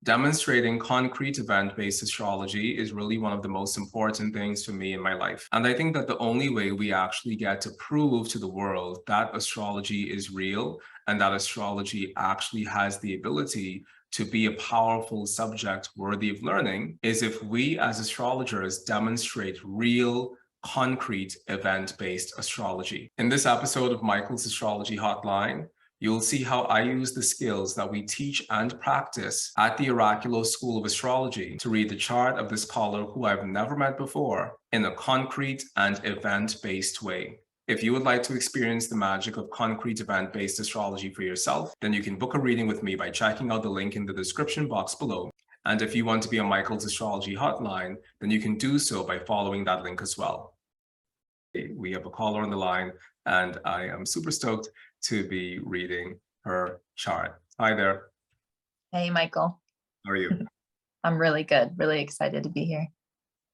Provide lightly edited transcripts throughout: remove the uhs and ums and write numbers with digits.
Demonstrating concrete event-based astrology is really one of the most important things for me in my life. And I think that the only way we actually get to prove to the world that astrology is real and that astrology actually has the ability to be a powerful subject worthy of learning is if we as astrologers demonstrate real concrete event-based astrology. In this episode of Mychal's Astrology Hotline, you'll see how I use the skills that we teach and practice at the Oraculos School of Astrology to read the chart of this caller who I've never met before in a concrete and event-based way. If you would like to experience the magic of concrete event-based astrology for yourself, then you can book a reading with me by checking out the link in the description box below. And if you want to be on Mychal's Astrology Hotline, then you can do so by following that link as well. We have a caller on the line, and I am super stoked to be reading her chart. Hi there. Hey, Mychal. How are you? I'm really good. Really excited to be here.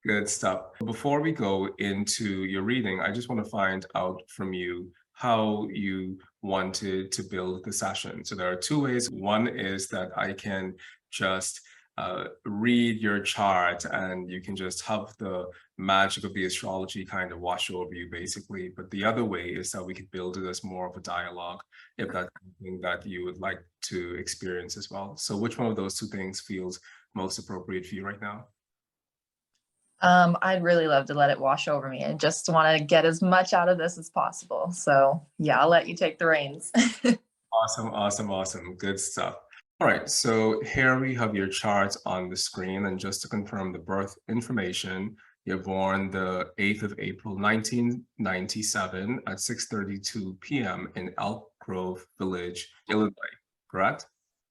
Good stuff. Before we go into your reading, I just want to find out from you how you wanted to build the session. So there are two ways. One is that I can just read your chart and you can just have the magic of the astrology kind of wash over you basically. But the other way is that we could build it as more of a dialogue if that's something that you would like to experience as well. So which one of those two things feels most appropriate for you right now? I'd really love to let it wash over me. I just want to get as much out of this as possible. So yeah, I'll let you take the reins. Awesome. Good stuff. All right, so here we have your chart on the screen, and just to confirm the birth information, you're born the 8th of April, 1997 at 6:32 p.m. in Elk Grove Village, Illinois, correct?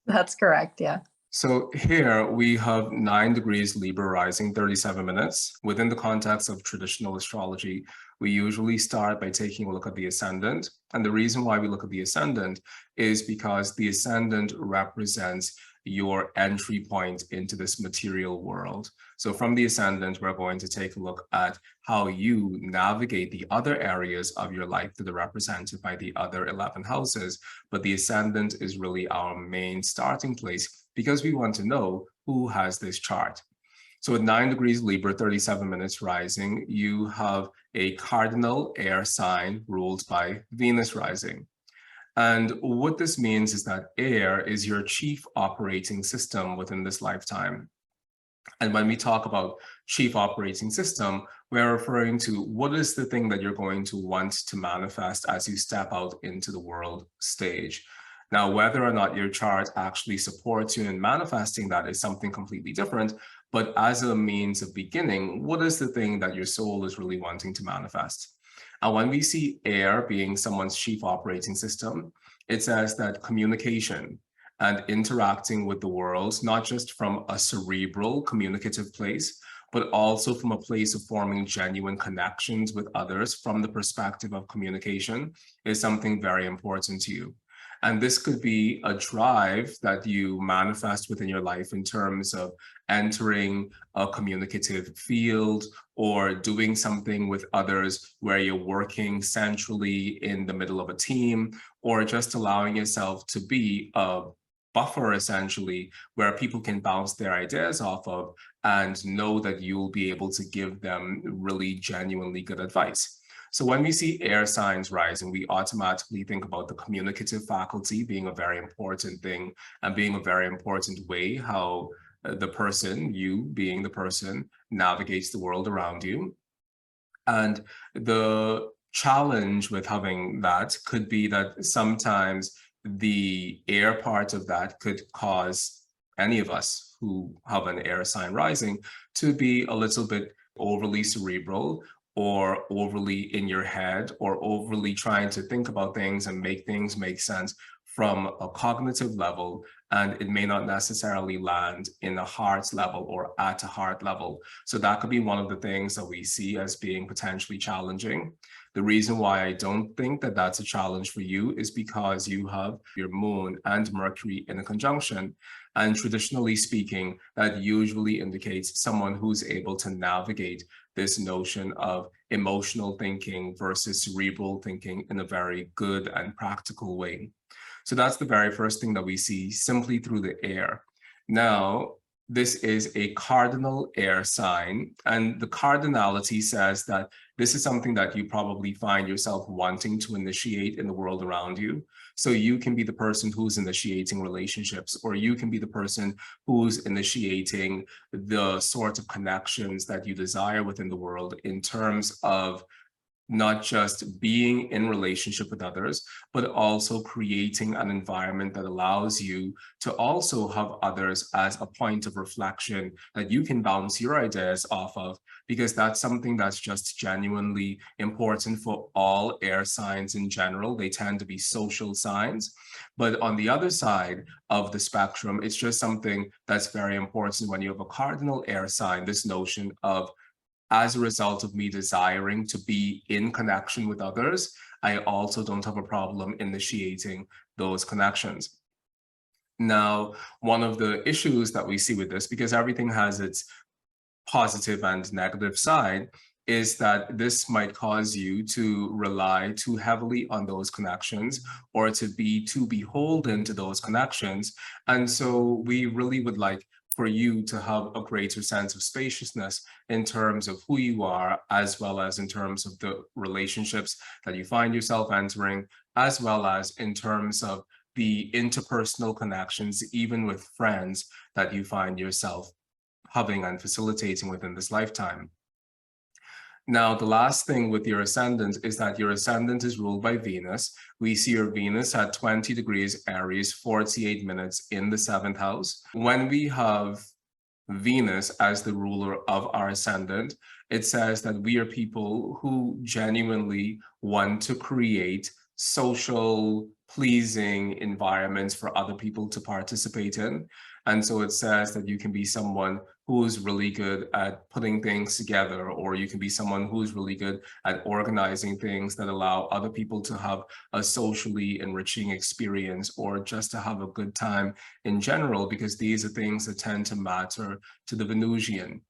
That's correct, yeah. So here we have 9 degrees Libra rising, 37 minutes. Within the context of traditional astrology, we usually start by taking a look at the ascendant. And the reason why we look at the ascendant is because the ascendant represents your entry point into this material world. So from the ascendant, we're going to take a look at how you navigate the other areas of your life that are represented by the other 11 houses. But the ascendant is really our main starting place because we want to know who has this chart. So at 9 degrees Libra, 37 minutes rising, you have a cardinal air sign ruled by Venus rising. And what this means is that air is your chief operating system within this lifetime. And when we talk about chief operating system, we're referring to what is the thing that you're going to want to manifest as you step out into the world stage. Now, whether or not your chart actually supports you in manifesting that is something completely different. But as a means of beginning, what is the thing that your soul is really wanting to manifest? And when we see air being someone's chief operating system, it says that communication and interacting with the world, not just from a cerebral communicative place, but also from a place of forming genuine connections with others from the perspective of communication is something very important to you. And this could be a drive that you manifest within your life in terms of entering a communicative field or doing something with others where you're working centrally in the middle of a team, or just allowing yourself to be a buffer essentially where people can bounce their ideas off of and know that you'll be able to give them really genuinely good advice. So when we see air signs rising, we automatically think about the communicative faculty being a very important thing and being a very important way how the person, you being the person, navigates the world around you. And the challenge with having that could be that sometimes the air part of that could cause any of us who have an air sign rising to be a little bit overly cerebral or overly in your head or overly trying to think about things and make things make sense from a cognitive level, and it may not necessarily land in a heart level or at a heart level. So that could be one of the things that we see as being potentially challenging. The reason why I don't think that that's a challenge for you is because you have your moon and Mercury in a conjunction. And traditionally speaking, that usually indicates someone who's able to navigate this notion of emotional thinking versus cerebral thinking in a very good and practical way. So that's the very first thing that we see simply through the air. Now, this is a cardinal air sign, and the cardinality says that this is something that you probably find yourself wanting to initiate in the world around you. So you can be the person who's initiating relationships, or you can be the person who's initiating the sort of connections that you desire within the world in terms of not just being in relationship with others, but also creating an environment that allows you to also have others as a point of reflection that you can bounce your ideas off of, because that's something that's just genuinely important for all air signs in general. They tend to be social signs. But on the other side of the spectrum, it's just something that's very important when you have a cardinal air sign, this notion of, as a result of me desiring to be in connection with others, I also don't have a problem initiating those connections. Now, one of the issues that we see with this, because everything has its positive and negative side, is that this might cause you to rely too heavily on those connections, or to be too beholden to those connections. And so we really would like for you to have a greater sense of spaciousness in terms of who you are, as well as in terms of the relationships that you find yourself entering, as well as in terms of the interpersonal connections, even with friends, that you find yourself having and facilitating within this lifetime. Now, the last thing with your ascendant is that your ascendant is ruled by Venus. We see your Venus at 20 degrees Aries, 48 minutes in the 7th house. When we have Venus as the ruler of our ascendant, it says that we are people who genuinely want to create social, pleasing environments for other people to participate in. And so it says that you can be someone who's really good at putting things together, or you can be someone who's really good at organizing things that allow other people to have a socially enriching experience, or just to have a good time in general, because these are things that tend to matter to the Venusian.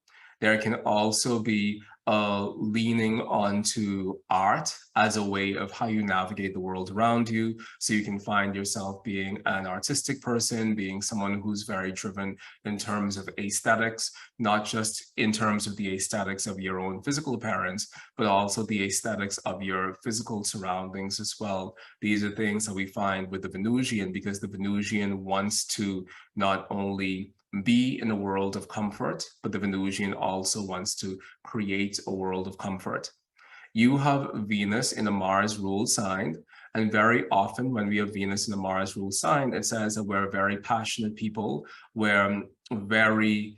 There can also be leaning onto art as a way of how you navigate the world around you. So you can find yourself being an artistic person, being someone who's very driven in terms of aesthetics, not just in terms of the aesthetics of your own physical appearance, but also the aesthetics of your physical surroundings as well. These are things that we find with the Venusian, because the Venusian wants to not only be in a world of comfort, but the Venusian also wants to create a world of comfort. You have Venus in a Mars ruled sign, and very often when we have Venus in a Mars ruled sign, it says that we're very passionate people, we're very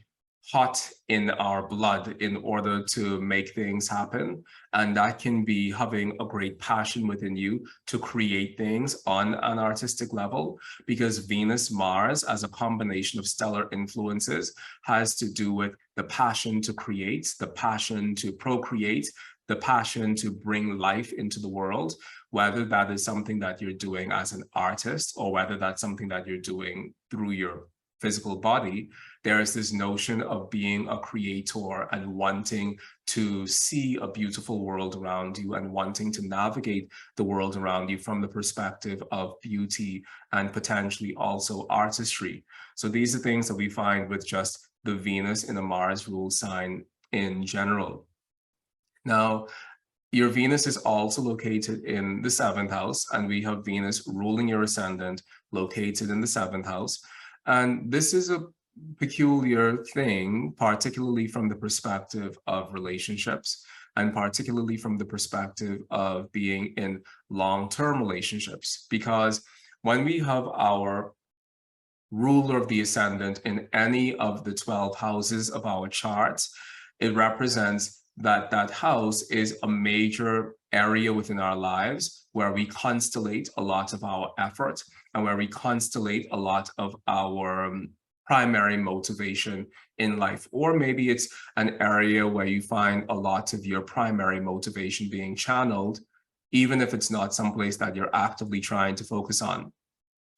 hot in our blood in order to make things happen. And that can be having a great passion within you to create things on an artistic level, because Venus, Mars, as a combination of stellar influences, has to do with the passion to create, the passion to procreate, the passion to bring life into the world, whether that is something that you're doing as an artist, or whether that's something that you're doing through your physical body. There is this notion of being a creator and wanting to see a beautiful world around you, and wanting to navigate the world around you from the perspective of beauty and potentially also artistry. So these are things that we find with just the Venus in a Mars ruled sign in general. Now, your Venus is also located in the 7th house, and we have Venus ruling your ascendant located in the 7th house. And this is a peculiar thing, particularly from the perspective of relationships, and particularly from the perspective of being in long-term relationships. Because when we have our ruler of the ascendant in any of the 12 houses of our charts, it represents that that house is a major area within our lives where we constellate a lot of our effort, and where we constellate a lot of our primary motivation in life. Or maybe it's an area where you find a lot of your primary motivation being channeled, even if it's not someplace that you're actively trying to focus on.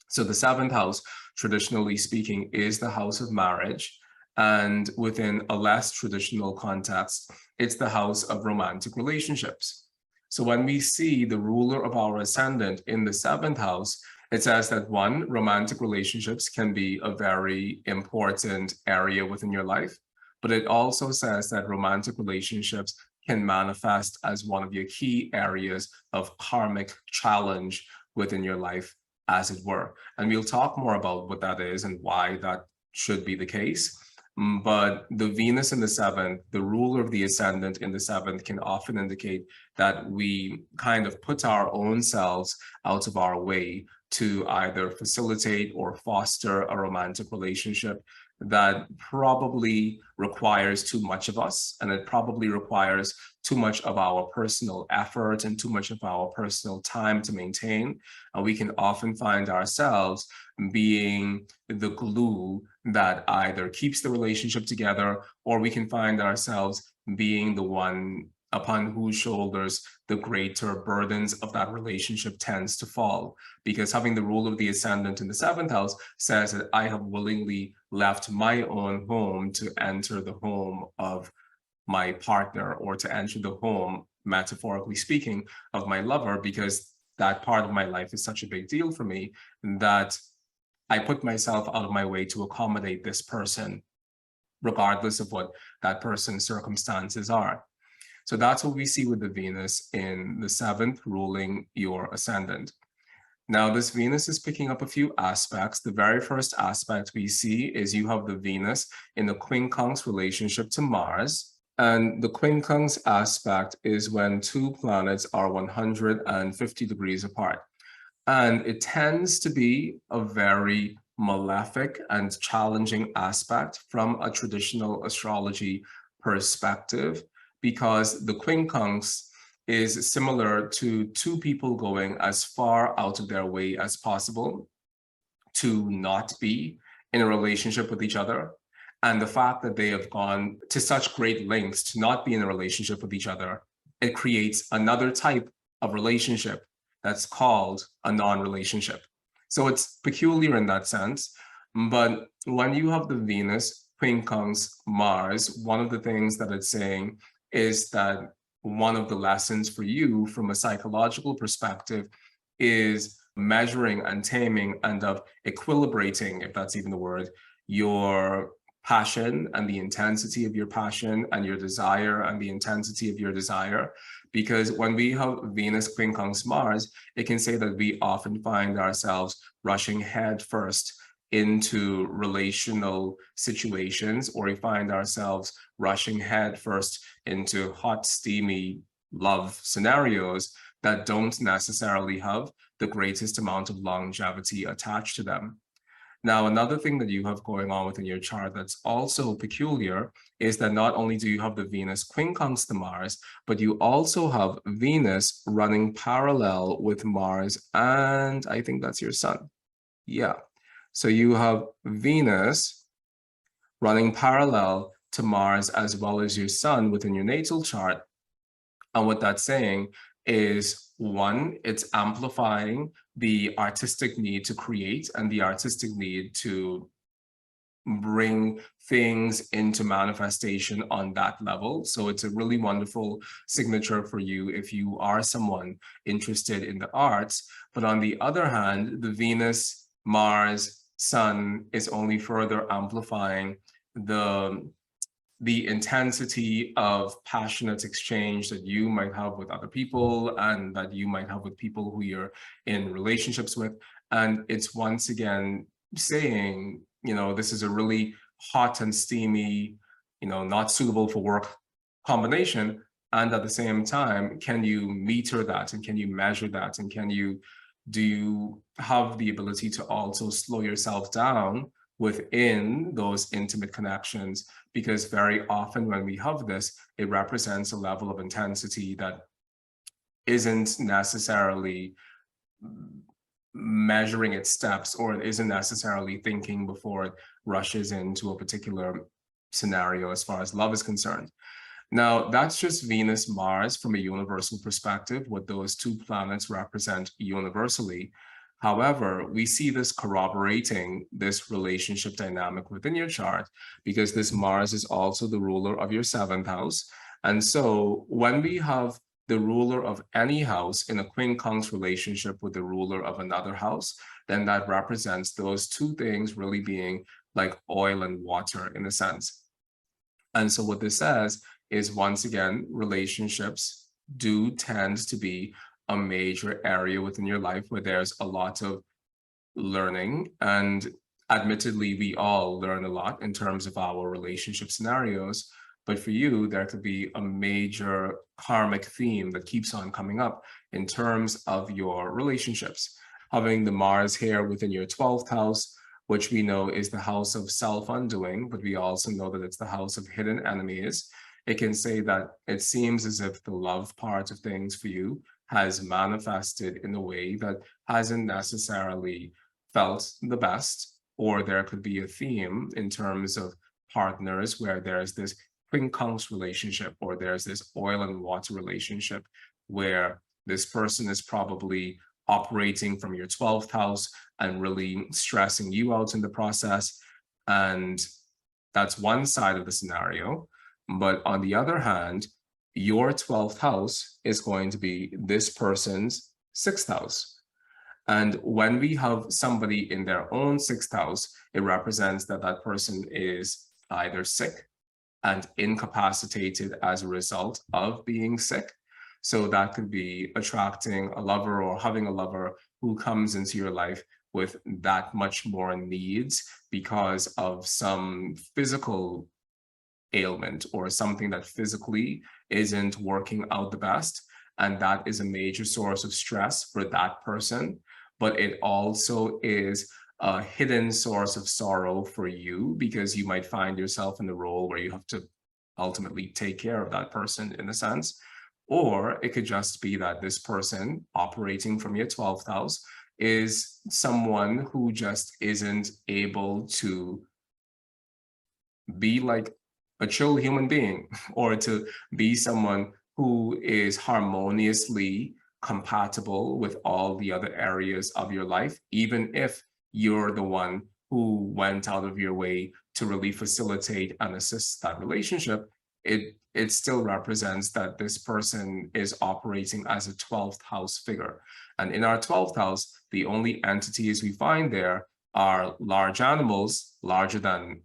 So the 7th house, traditionally speaking, is the house of marriage. And within a less traditional context, it's the house of romantic relationships. So when we see the ruler of our ascendant in the 7th house, It says that one, romantic relationships can be a very important area within your life, but it also says that romantic relationships can manifest as one of your key areas of karmic challenge within your life, as it were. And we'll talk more about what that is and why that should be the case. But the Venus in the seventh, the ruler of the ascendant in the seventh, can often indicate that we kind of put our own selves out of our way to either facilitate or foster a romantic relationship that probably requires too much of us, and it probably requires too much of our personal effort and too much of our personal time to maintain. And we can often find ourselves being the glue that either keeps the relationship together, or we can find ourselves being the one upon whose shoulders the greater burdens of that relationship tends to fall. Because having the rule of the ascendant in the seventh house says that I have willingly left my own home to enter the home of my partner, or to enter the home, metaphorically speaking, of my lover, because that part of my life is such a big deal for me that I put myself out of my way to accommodate this person, regardless of what that person's circumstances are. So that's what we see with the Venus in the seventh ruling your ascendant. Now, this Venus is picking up a few aspects. The very first aspect we see is you have the Venus in the quincunx relationship to Mars. And the quincunx aspect is when two planets are 150 degrees apart. And it tends to be a very malefic and challenging aspect from a traditional astrology perspective, because the quincunx is similar to two people going as far out of their way as possible to not be in a relationship with each other. And the fact that they have gone to such great lengths to not be in a relationship with each other, it creates another type of relationship that's called a non-relationship. So it's peculiar in that sense. But when you have the Venus, quincunx, Mars, one of the things that it's saying is that one of the lessons for you from a psychological perspective is measuring and taming and of equilibrating, if that's even the word, your passion and the intensity of your passion, and your desire and the intensity of your desire. Because when we have Venus, quincunx, Mars, it can say that we often find ourselves rushing head first into relational situations, or we find ourselves rushing head first into hot, steamy love scenarios that don't necessarily have the greatest amount of longevity attached to them. Now, another thing that you have going on within your chart that's also peculiar is that not only do you have the Venus quincunx to Mars, but you also have Venus running parallel with Mars, and I think that's your sun. Yeah. So you have Venus running parallel to Mars as well as your sun within your natal chart. And what that's saying is, one, it's amplifying the artistic need to create and the artistic need to bring things into manifestation on that level. So it's a really wonderful signature for you if you are someone interested in the arts. But on the other hand, the Venus, Mars, Sun is only further amplifying the intensity of passionate exchange that you might have with other people, and that you might have with people who you're in relationships with. And it's once again saying, you know, this is a really hot and steamy, you know, not suitable for work combination. And at the same time, can you meter that, and can you measure that, and do you have the ability to also slow yourself down within those intimate connections? Because very often when we have this, it represents a level of intensity that isn't necessarily measuring its steps, or it isn't necessarily thinking before it rushes into a particular scenario as far as love is concerned. Now, that's just Venus, Mars from a universal perspective, what those two planets represent universally. However, we see this corroborating this relationship dynamic within your chart, because this Mars is also the ruler of your seventh house. And so when we have the ruler of any house in a quincunx relationship with the ruler of another house, then that represents those two things really being like oil and water in a sense. And so what this says is, once again, relationships do tend to be a major area within your life where there's a lot of learning. And admittedly, we all learn a lot in terms of our relationship scenarios. But for you, there could be a major karmic theme that keeps on coming up in terms of your relationships. Having the Mars here within your 12th house, which we know is the house of self-undoing, but we also know that it's the house of hidden enemies. It can say that it seems as if the love part of things for you has manifested in a way that hasn't necessarily felt the best, or there could be a theme in terms of partners where there's this quincunx relationship, or there's this oil and water relationship where this person is probably operating from your 12th house and really stressing you out in the process. And that's one side of the scenario. But on the other hand, your 12th house is going to be this person's 6th house. And when we have somebody in their own 6th house, it represents that that person is either sick and incapacitated as a result of being sick. So that could be attracting a lover or having a lover who comes into your life with that much more needs because of some physical ailment or something that physically isn't working out the best. And that is a major source of stress for that person. But it also is a hidden source of sorrow for you, because you might find yourself in the role where you have to ultimately take care of that person in a sense. Or it could just be that this person operating from your 12th house is someone who just isn't able to be like a chill human being, or to be someone who is harmoniously compatible with all the other areas of your life, even if you're the one who went out of your way to really facilitate and assist that relationship. It still represents that this person is operating as a 12th house figure. And in our 12th house, the only entities we find there are large animals, larger than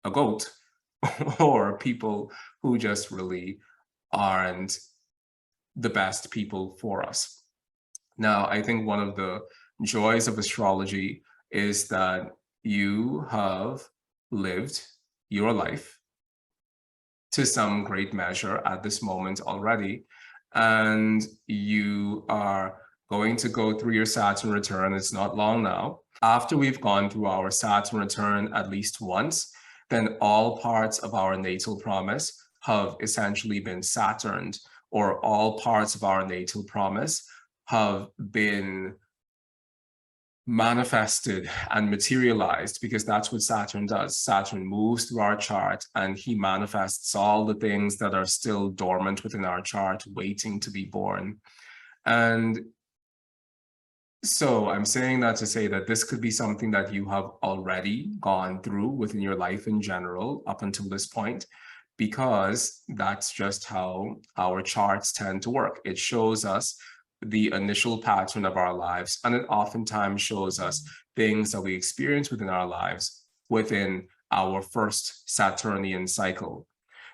a goat, or people who just really aren't the best people for us. Now, I think one of the joys of astrology is that you have lived your life to some great measure at this moment already, and you are going to go through your Saturn return. It's not long now. After we've gone through our Saturn return at least once, then all parts of our natal promise have essentially been Saturned, or all parts of our natal promise have been manifested and materialized, because that's what Saturn does. Saturn moves through our chart and he manifests all the things that are still dormant within our chart, waiting to be born. And so I'm saying that to say that this could be something that you have already gone through within your life in general up until this point, because that's just how our charts tend to work. It shows us the initial pattern of our lives, and it oftentimes shows us things that we experience within our lives within our first Saturnian cycle.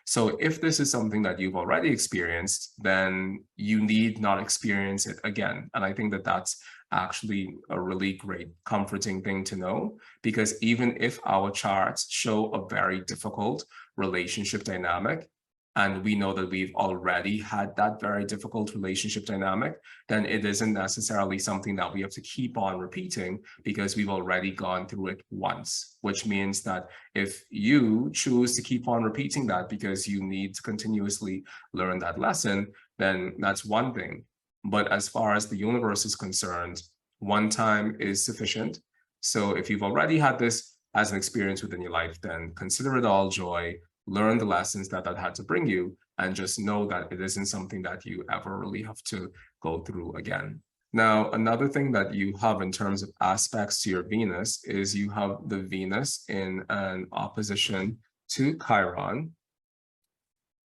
So if this is something that you've already experienced, then you need not experience it again. And I think that that's actually a really great, comforting thing to know, because even if our charts show a very difficult relationship dynamic, and we know that we've already had that very difficult relationship dynamic, then it isn't necessarily something that we have to keep on repeating, because we've already gone through it once, which means that if you choose to keep on repeating that because you need to continuously learn that lesson, then that's one thing. But as far as the universe is concerned, one time is sufficient. So if you've already had this as an experience within your life, then consider it all joy, learn the lessons that had to bring you, and just know that it isn't something that you ever really have to go through again. Now, another thing that you have in terms of aspects to your Venus is you have the Venus in an opposition to Chiron.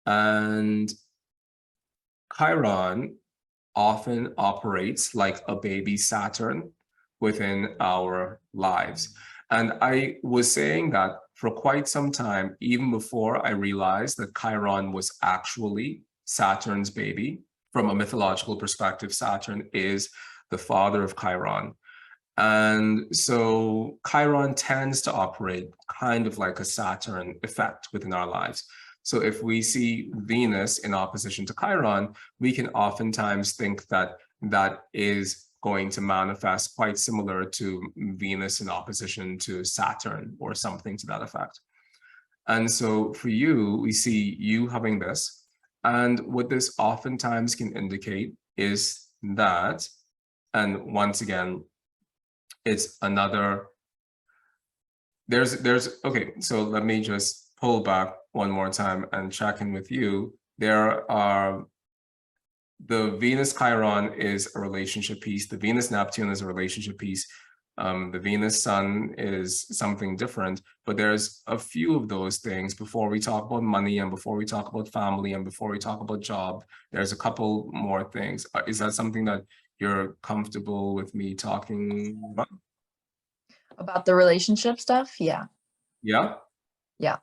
And Chiron often operates like a baby Saturn within our lives. And I was saying that for quite some time, even before I realized that Chiron was actually Saturn's baby. From a mythological perspective, Saturn is the father of Chiron. And so Chiron tends to operate kind of like a Saturn effect within our lives. So if we see Venus in opposition to Chiron, we can oftentimes think that that is going to manifest quite similar to Venus in opposition to Saturn or something to that effect. And so for you, we see you having this. And what this oftentimes can indicate is that, and once again, it's another, okay, so let me just pull back one more time and check in with you. There are, the Venus Chiron is a relationship piece. The Venus Neptune is a relationship piece. The Venus Sun is something different, but there's a few of those things before we talk about money and before we talk about family and before we talk about job. There's a couple more things. Is that something that you're comfortable with me talking about? About the relationship stuff? Yeah. Yeah? Yeah.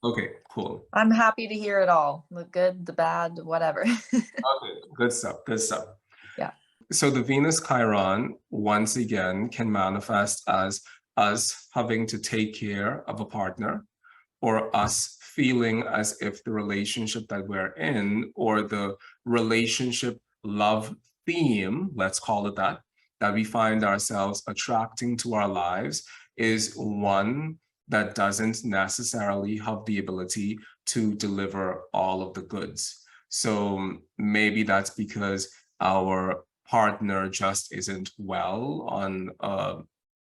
Okay, cool. I'm happy to hear it all. The good, the bad, whatever. Okay, good stuff, good stuff. Yeah. So the Venus Chiron, once again, can manifest as us having to take care of a partner, or us feeling as if the relationship that we're in, or the relationship love theme, let's call it that we find ourselves attracting to our lives, is one that doesn't necessarily have the ability to deliver all of the goods. So maybe that's because our partner just isn't well on a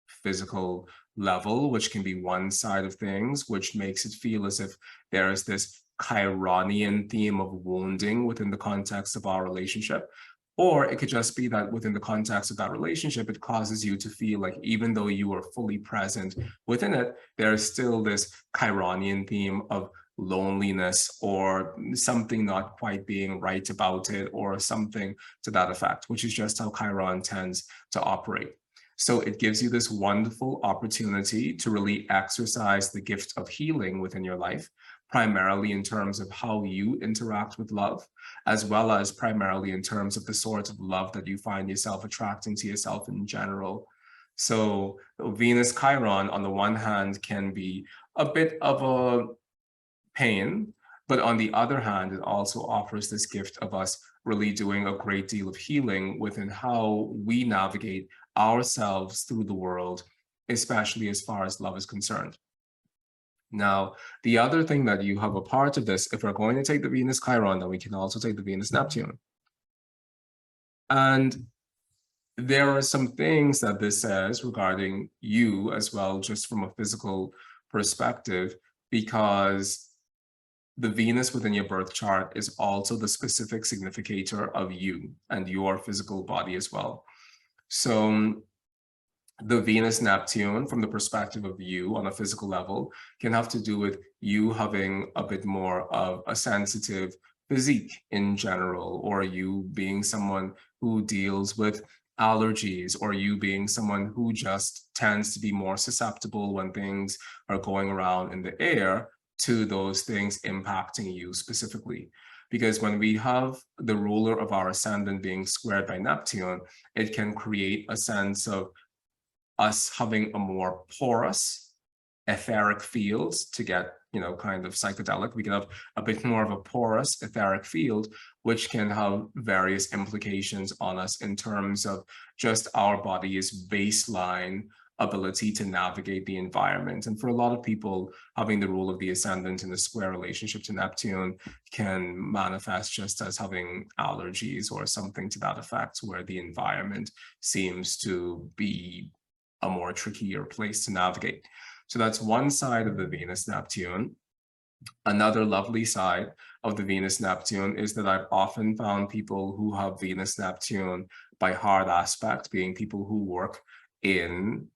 physical level, which can be one side of things, which makes it feel as if there is this Chironian theme of wounding within the context of our relationship. Or it could just be that within the context of that relationship, it causes you to feel like even though you are fully present within it, there is still this Chironian theme of loneliness or something not quite being right about it or something to that effect, which is just how Chiron tends to operate. So it gives you this wonderful opportunity to really exercise the gift of healing within your life, primarily in terms of how you interact with love, as well as primarily in terms of the sort of love that you find yourself attracting to yourself in general. So Venus Chiron, on the one hand, can be a bit of a pain, but on the other hand, it also offers this gift of us really doing a great deal of healing within how we navigate ourselves through the world, especially as far as love is concerned. Now, the other thing that you have a part of this, if we're going to take the Venus Chiron, then we can also take the Venus Neptune. And there are some things that this says regarding you as well, just from a physical perspective, because the Venus within your birth chart is also the specific significator of you and your physical body as well. So the Venus Neptune, from the perspective of you on a physical level, can have to do with you having a bit more of a sensitive physique in general, or you being someone who deals with allergies, or you being someone who just tends to be more susceptible when things are going around in the air to those things impacting you specifically. Because when we have the ruler of our ascendant being squared by Neptune, it can create a sense of us having a more porous etheric field to get, kind of psychedelic. We can have a bit more of a porous etheric field, which can have various implications on us in terms of just our body's baseline ability to navigate the environment. And for a lot of people, having the rule of the ascendant in a square relationship to Neptune can manifest just as having allergies or something to that effect, where the environment seems to be a more trickier place to navigate. So that's one side of the Venus Neptune. Another lovely side of the Venus Neptune is that I've often found people who have Venus Neptune by hard aspect being people who work in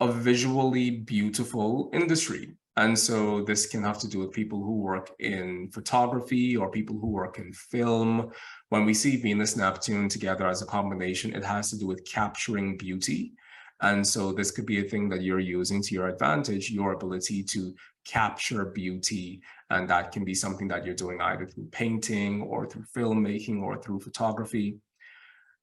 a visually beautiful industry. And so this can have to do with people who work in photography or people who work in film. When we see Venus, Neptune together as a combination, it has to do with capturing beauty. And so this could be a thing that you're using to your advantage, your ability to capture beauty. And that can be something that you're doing either through painting or through filmmaking or through photography.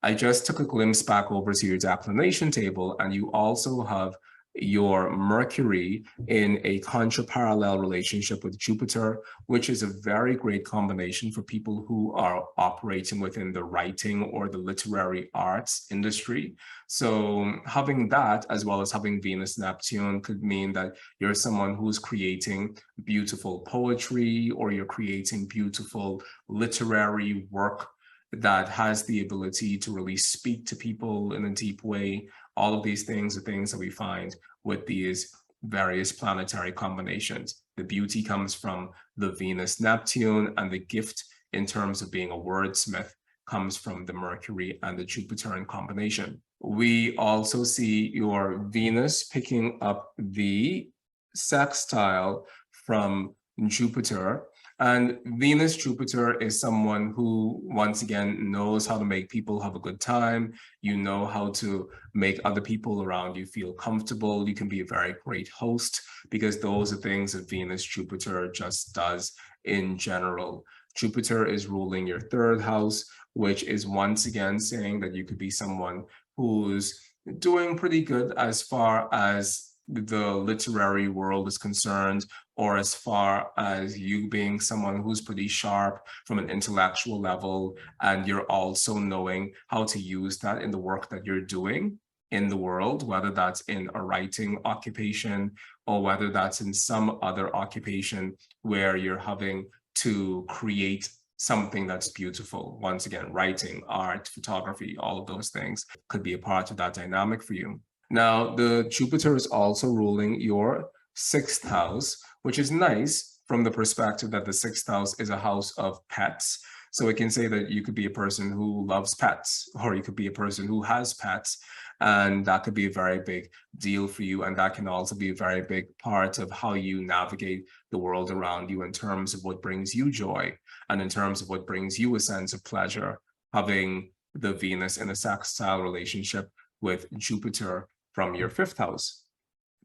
I just took a glimpse back over to your declination table, and you also have your Mercury in a contra-parallel relationship with Jupiter, which is a very great combination for people who are operating within the writing or the literary arts industry. So having that, as well as having Venus Neptune, could mean that you're someone who's creating beautiful poetry, or you're creating beautiful literary work that has the ability to really speak to people in a deep way. All of these things are things that we find with these various planetary combinations. The beauty comes from the Venus-Neptune, and the gift in terms of being a wordsmith comes from the Mercury and the Jupiter in combination. We also see your Venus picking up the sextile from Jupiter. And Venus Jupiter is someone who, once again, knows how to make people have a good time. You know how to make other people around you feel comfortable. You can be a very great host, because those are things that Venus Jupiter just does in general. Jupiter is ruling your third house, which is once again saying that you could be someone who's doing pretty good as far as the literary world is concerned, or as far as you being someone who's pretty sharp from an intellectual level, and you're also knowing how to use that in the work that you're doing in the world, whether that's in a writing occupation or whether that's in some other occupation where you're having to create something that's beautiful. Once again, writing, art, photography, all of those things could be a part of that dynamic for you. Now, the Jupiter is also ruling your sixth house, which is nice from the perspective that the sixth house is a house of pets. So it can say that you could be a person who loves pets, or you could be a person who has pets, and that could be a very big deal for you. And that can also be a very big part of how you navigate the world around you in terms of what brings you joy and in terms of what brings you a sense of pleasure, having the Venus in a sextile relationship with Jupiter from your fifth house,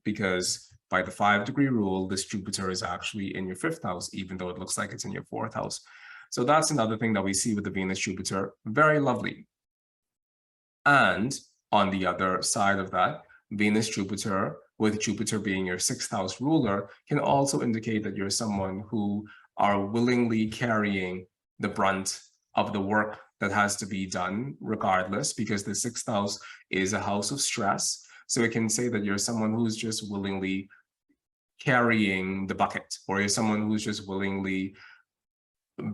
because by the 5-degree rule, this Jupiter is actually in your fifth house, even though it looks like it's in your fourth house. So that's another thing that we see with the Venus Jupiter. Very lovely. And on the other side of that, Venus Jupiter, with Jupiter being your sixth house ruler, can also indicate that you're someone who are willingly carrying the brunt of the work that has to be done regardless, because the sixth house is a house of stress. So it can say that you're someone who's just willingly carrying the bucket, or you're someone who's just willingly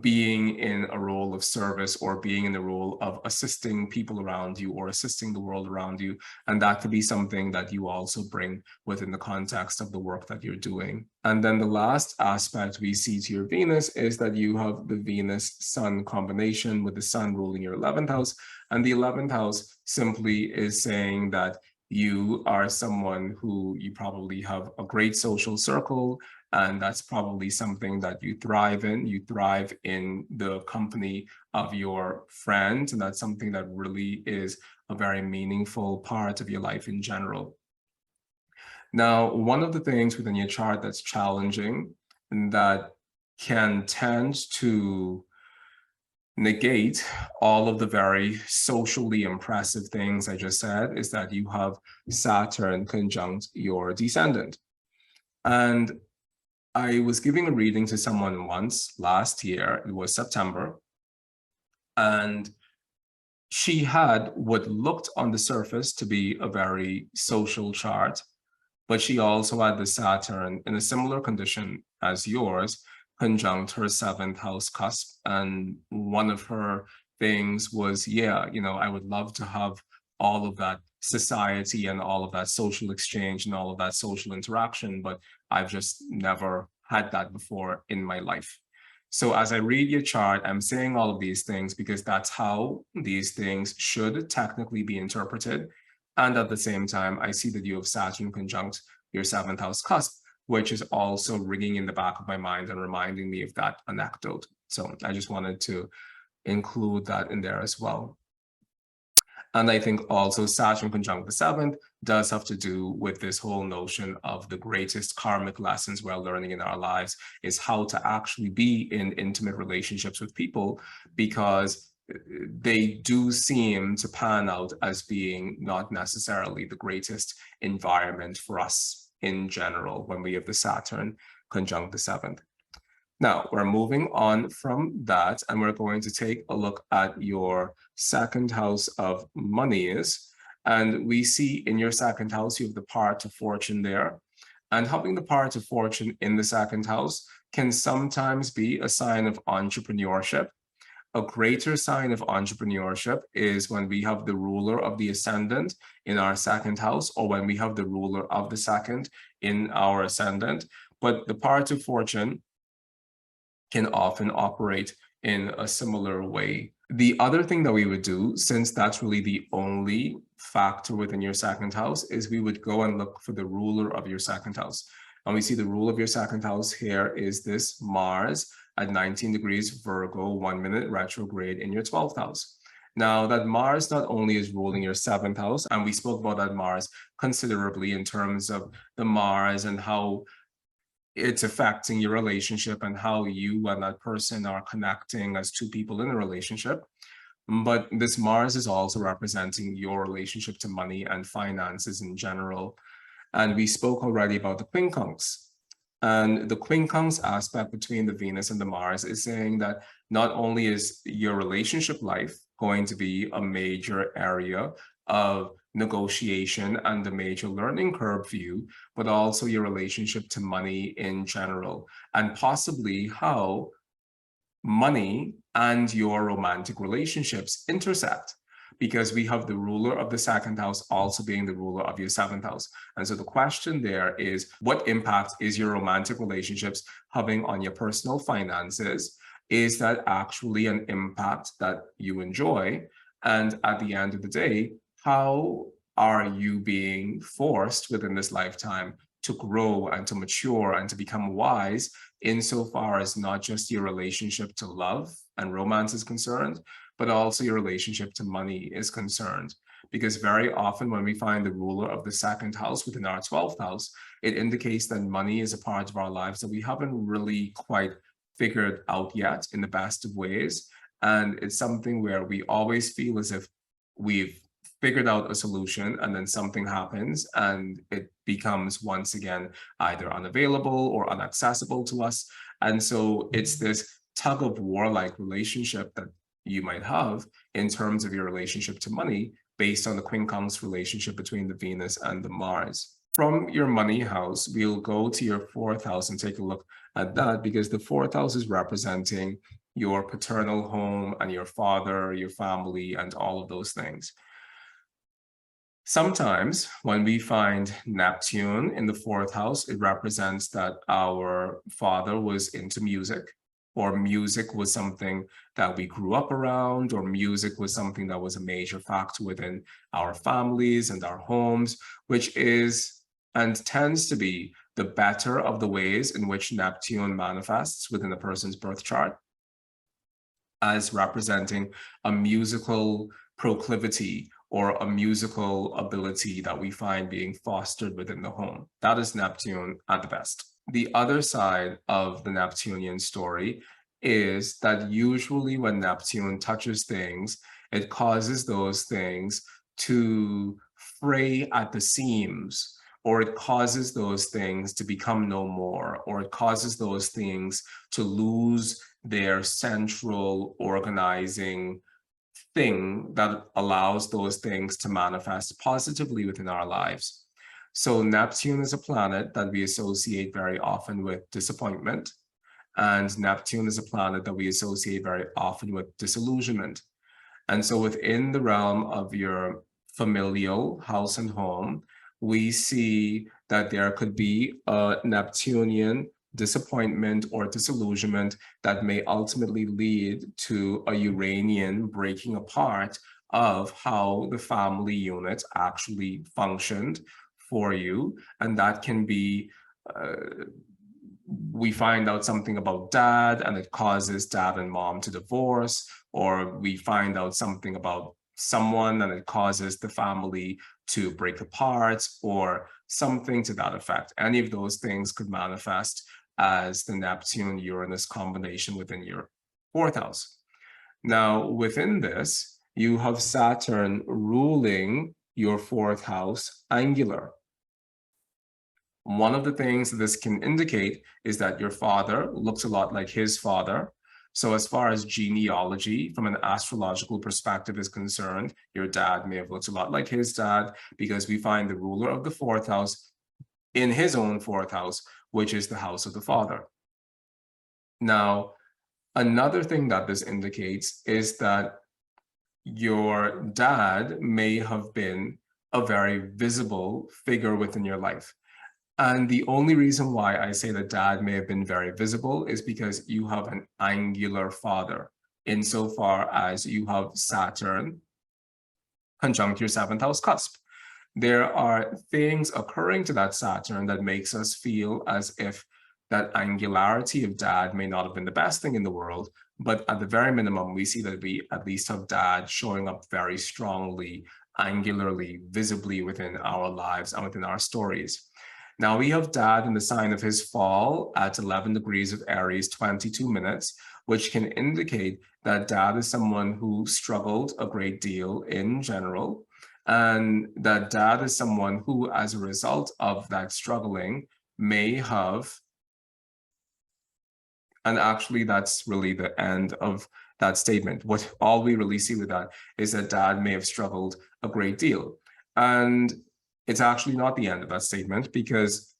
being in a role of service, or being in the role of assisting people around you or assisting the world around you. And that could be something that you also bring within the context of the work that you're doing. And then the last aspect we see to your Venus is that you have the Venus-Sun combination, with the Sun ruling your 11th house. And the 11th house simply is saying that you are someone who you probably have a great social circle, and that's probably something that you thrive in. You thrive in the company of your friends, and that's something that really is a very meaningful part of your life in general. Now, one of the things within your chart that's challenging and that can tend to negate all of the very socially impressive things I just said is that you have Saturn conjunct your descendant. And I was giving a reading to someone once last year, it was September, and she had what looked on the surface to be a very social chart, but she also had the Saturn in a similar condition as yours, conjunct her 7th house cusp. And one of her things was, yeah, you know, I would love to have all of that society and all of that social exchange and all of that social interaction, but I've just never had that before in my life. So as I read your chart, I'm saying all of these things because that's how these things should technically be interpreted. And at the same time, I see that you have Saturn conjunct your 7th house cusp. which is also ringing in the back of my mind and reminding me of that anecdote. So I just wanted to include that in there as well. And I think also Saturn conjunct the 7th does have to do with this whole notion of the greatest karmic lessons we're learning in our lives is how to actually be in intimate relationships with people, because they do seem to pan out as being not necessarily the greatest environment for us in general when we have the Saturn conjunct the 7th. Now, we're moving on from that, and we're going to take a look at your second house of monies. And we see in your second house, you have the part of fortune there. And having the part of fortune in the second house can sometimes be a sign of entrepreneurship. A greater sign of entrepreneurship is when we have the ruler of the ascendant in our second house, or when we have the ruler of the second in our ascendant. But the part of fortune can often operate in a similar way. The other thing that we would do, since that's really the only factor within your second house, is we would go and look for the ruler of your second house. And we see the rule of your second house here is this Mars at 19 degrees Virgo, 1 minute retrograde in your 12th house. Now that Mars not only is ruling your 7th house, and we spoke about that Mars considerably in terms of the Mars and how it's affecting your relationship and how you and that person are connecting as two people in a relationship. But this Mars is also representing your relationship to money and finances in general. And we spoke already about the quincunx. And the quincunx aspect between the Venus and the Mars is saying that not only is your relationship life going to be a major area of negotiation and the major learning curve for you, but also your relationship to money in general, and possibly how money and your romantic relationships intersect, because we have the ruler of the second house also being the ruler of your 7th house. And so the question there is, what impact is your romantic relationships having on your personal finances? Is that actually an impact that you enjoy? And at the end of the day, how are you being forced within this lifetime to grow and to mature and to become wise insofar as not just your relationship to love and romance is concerned, but also your relationship to money is concerned? Because very often when we find the ruler of the second house within our 12th house, it indicates that money is a part of our lives that we haven't really quite figured out yet in the best of ways. And it's something where we always feel as if we've figured out a solution and then something happens and it becomes once again either unavailable or inaccessible to us. And so it's this tug of war-like relationship that you might have in terms of your relationship to money based on the quincunx relationship between the Venus and the Mars. From your money house, we'll go to your 4th house and take a look at that, because the 4th house is representing your paternal home and your father, your family, and all of those things. Sometimes when we find Neptune in the 4th house, it represents that our father was into music, or music was something that we grew up around, or music was something that was a major factor within our families and our homes, which is and tends to be the better of the ways in which Neptune manifests within a person's birth chart, as representing a musical proclivity or a musical ability that we find being fostered within the home. That is Neptune at the best. The other side of the Neptunian story is that usually when Neptune touches things, it causes those things to fray at the seams, or it causes those things to become no more, or it causes those things to lose their central organizing thing that allows those things to manifest positively within our lives. So Neptune is a planet that we associate very often with disappointment, and Neptune is a planet that we associate very often with disillusionment. And so within the realm of your familial house and home, we see that there could be a Neptunian disappointment or disillusionment that may ultimately lead to a Uranian breaking apart of how the family unit actually functioned for you. And that can be we find out something about dad and it causes dad and mom to divorce, or we find out something about someone and it causes the family to break apart, or something to that effect. Any of those things could manifest as the Neptune-Uranus combination within your 4th house. Now, within this, you have Saturn ruling your 4th house angular. One of the things that this can indicate is that your father looks a lot like his father. So as far as genealogy from an astrological perspective is concerned, your dad may have looked a lot like his dad, because we find the ruler of the 4th house in his own 4th house, which is the house of the father. Now, another thing that this indicates is that your dad may have been a very visible figure within your life. And the only reason why I say that dad may have been very visible is because you have an angular father, insofar as you have Saturn conjunct your 7th house cusp. There are things occurring to that Saturn that makes us feel as if that angularity of dad may not have been the best thing in the world, but at the very minimum, we see that we at least have dad showing up very strongly, angularly, visibly within our lives and within our stories. Now we have dad in the sign of his fall at 11 degrees of Aries, 22 minutes, which can indicate that dad is someone who struggled a great deal in general, and that dad is someone who, as a result of that struggling, may have, and actually that's really the end of that statement. What all we really see with that is that dad may have struggled a great deal. And it's actually not the end of that statement, because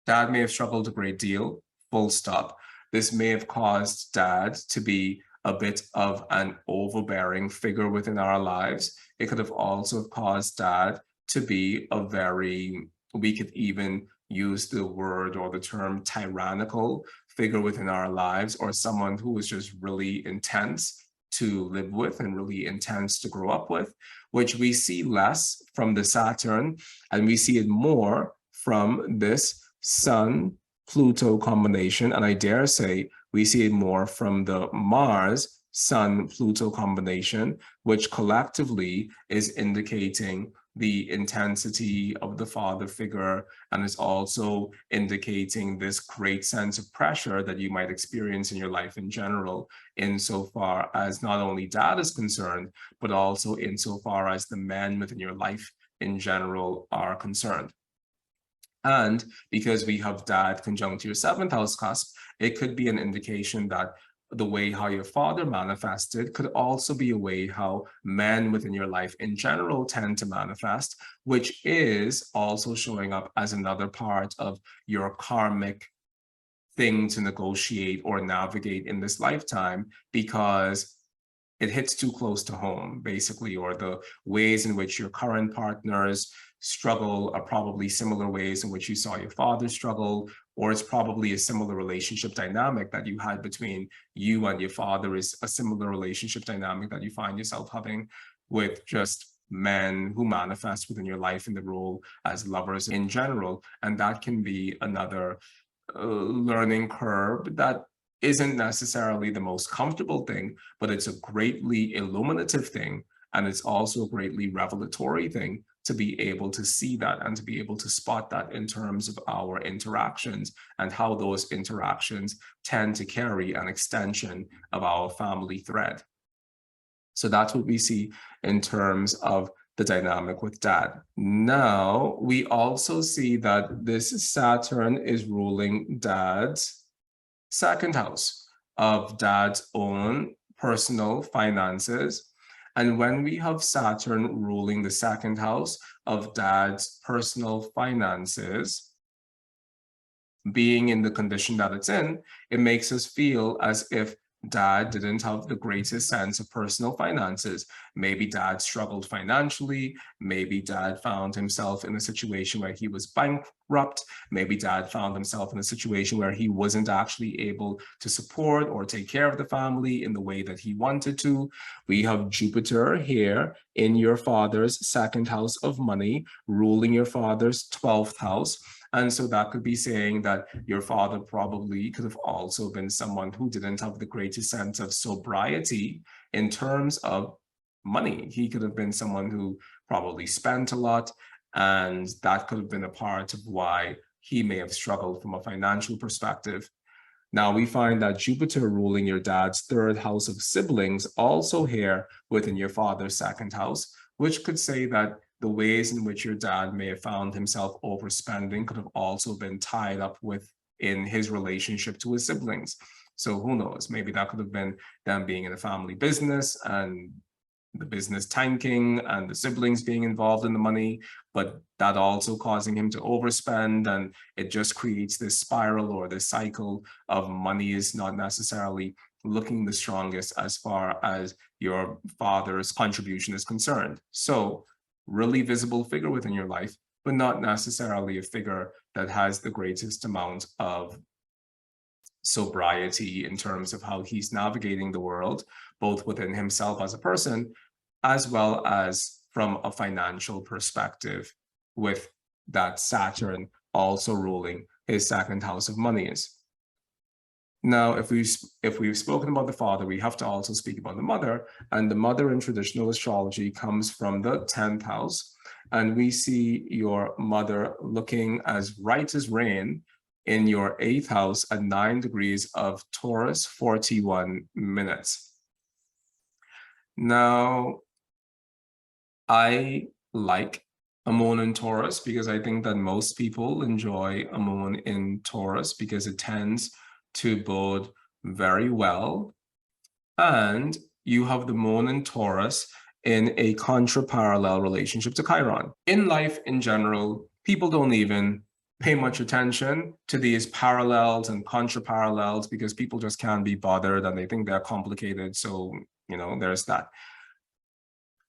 dad may have struggled a great deal, full stop. This may have caused dad to be a bit of an overbearing figure within our lives. It could have also caused dad to be a very, we could even use the word or the term tyrannical figure within our lives, or someone who was just really intense to live with and really intense to grow up with, which we see less from the Saturn, and we see it more from this Sun-Pluto combination, and I dare say we see it more from the Mars-Sun-Pluto combination, which collectively is indicating the intensity of the father figure, and is also indicating this great sense of pressure that you might experience in your life in general, insofar as not only dad is concerned, but also insofar as the men within your life in general are concerned. And because we have dad conjunct your 7th house cusp, it could be an indication that the way how your father manifested could also be a way how men within your life in general tend to manifest, which is also showing up as another part of your karmic thing to negotiate or navigate in this lifetime, because it hits too close to home, basically, or the ways in which your current partners struggle are probably similar ways in which you saw your father struggle, or it's probably a similar relationship dynamic that you had between you and your father is a similar relationship dynamic that you find yourself having with just men who manifest within your life in the role as lovers in general. And that can be another learning curve that isn't necessarily the most comfortable thing, but it's a greatly illuminative thing. And it's also a greatly revelatory thing to be able to see that and to be able to spot that in terms of our interactions and how those interactions tend to carry an extension of our family thread. So that's what we see in terms of the dynamic with dad. Now, we also see that this Saturn is ruling dad's 2nd house of dad's own personal finances. And when we have Saturn ruling the 2nd house of dad's personal finances, being in the condition that it's in, it makes us feel as if dad didn't have the greatest sense of personal finances. Maybe dad struggled financially. Maybe dad found himself in a situation where he was bankrupt. Maybe dad found himself in a situation where he wasn't actually able to support or take care of the family in the way that he wanted to. We have Jupiter here in your father's 2nd house of money, ruling your father's 12th house. And so that could be saying that your father probably could have also been someone who didn't have the greatest sense of sobriety in terms of money. He could have been someone who probably spent a lot, and that could have been a part of why he may have struggled from a financial perspective. Now we find that Jupiter ruling your dad's third house of siblings also here within your father's second house, which could say that the ways in which your dad may have found himself overspending could have also been tied up with in his relationship to his siblings. So who knows, maybe that could have been them being in a family business and the business tanking and the siblings being involved in the money, but that also causing him to overspend, and it just creates this spiral or this cycle of money is not necessarily looking the strongest as far as your father's contribution is concerned. So really visible figure within your life, but not necessarily a figure that has the greatest amount of sobriety in terms of how he's navigating the world, both within himself as a person, as well as from a financial perspective, with that Saturn also ruling his second house of monies. Now, if we've spoken about the father, we have to also speak about the mother, and the mother in traditional astrology comes from the 10th house, and we see your mother looking as right as rain in your 8th house at 9 degrees of Taurus, 41 minutes. Now, I like a moon in Taurus because I think that most people enjoy a moon in Taurus because it tends to bode very well. And you have the moon in Taurus in a contra-parallel relationship to Chiron. In life in general, people don't even pay much attention to these parallels and contra-parallels because people just can't be bothered and they think they're complicated. So, there's that.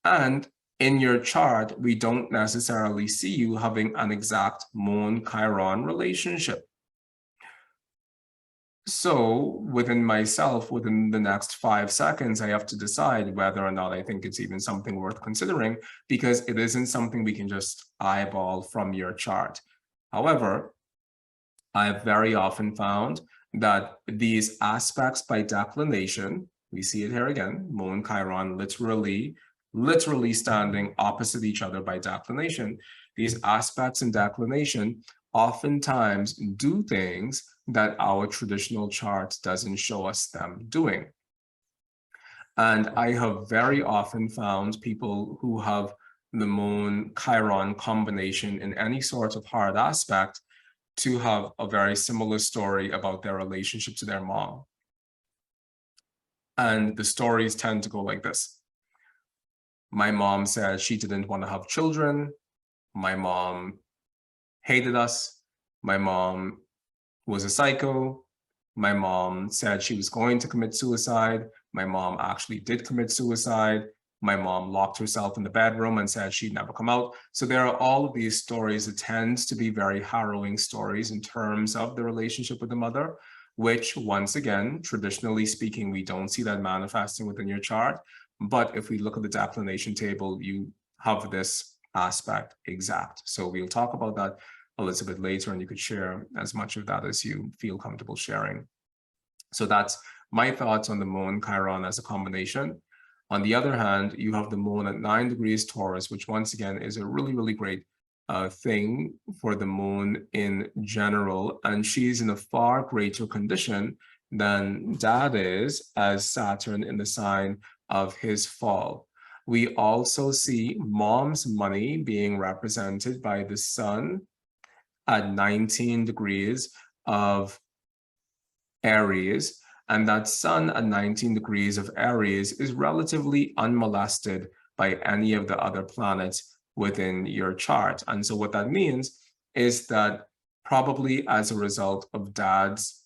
And in your chart, we don't necessarily see you having an exact moon-Chiron relationship. So within myself, within the next 5 seconds, I have to decide whether or not I think it's even something worth considering, because it isn't something we can just eyeball from your chart. However, I've very often found that these aspects by declination, we see it here again, moon, Chiron, literally standing opposite each other by declination. These aspects in declination oftentimes do things that our traditional chart doesn't show us them doing. And I have very often found people who have the moon Chiron combination in any sort of hard aspect to have a very similar story about their relationship to their mom. And the stories tend to go like this. My mom said she didn't want to have children. My mom hated us. My mom was a psycho. My mom said she was going to commit suicide. My mom actually did commit suicide. My mom locked herself in the bedroom and said she'd never come out. So there are all of these stories that tend to be very harrowing stories in terms of the relationship with the mother, which once again, traditionally speaking, we don't see that manifesting within your chart. But if we look at the declination table, you have this aspect exact. So we'll talk about that a little bit later, and you could share as much of that as you feel comfortable sharing. So that's my thoughts on the moon Chiron as a combination. On the other hand, you have the moon at 9 degrees Taurus, which once again is a really great thing for the moon in general. And she's in a far greater condition than Dad is as Saturn in the sign of his fall. We also see mom's money being represented by the sun at 19 degrees of Aries, and that sun at 19 degrees of Aries is relatively unmolested by any of the other planets within your chart. And so what that means is that probably as a result of Dad's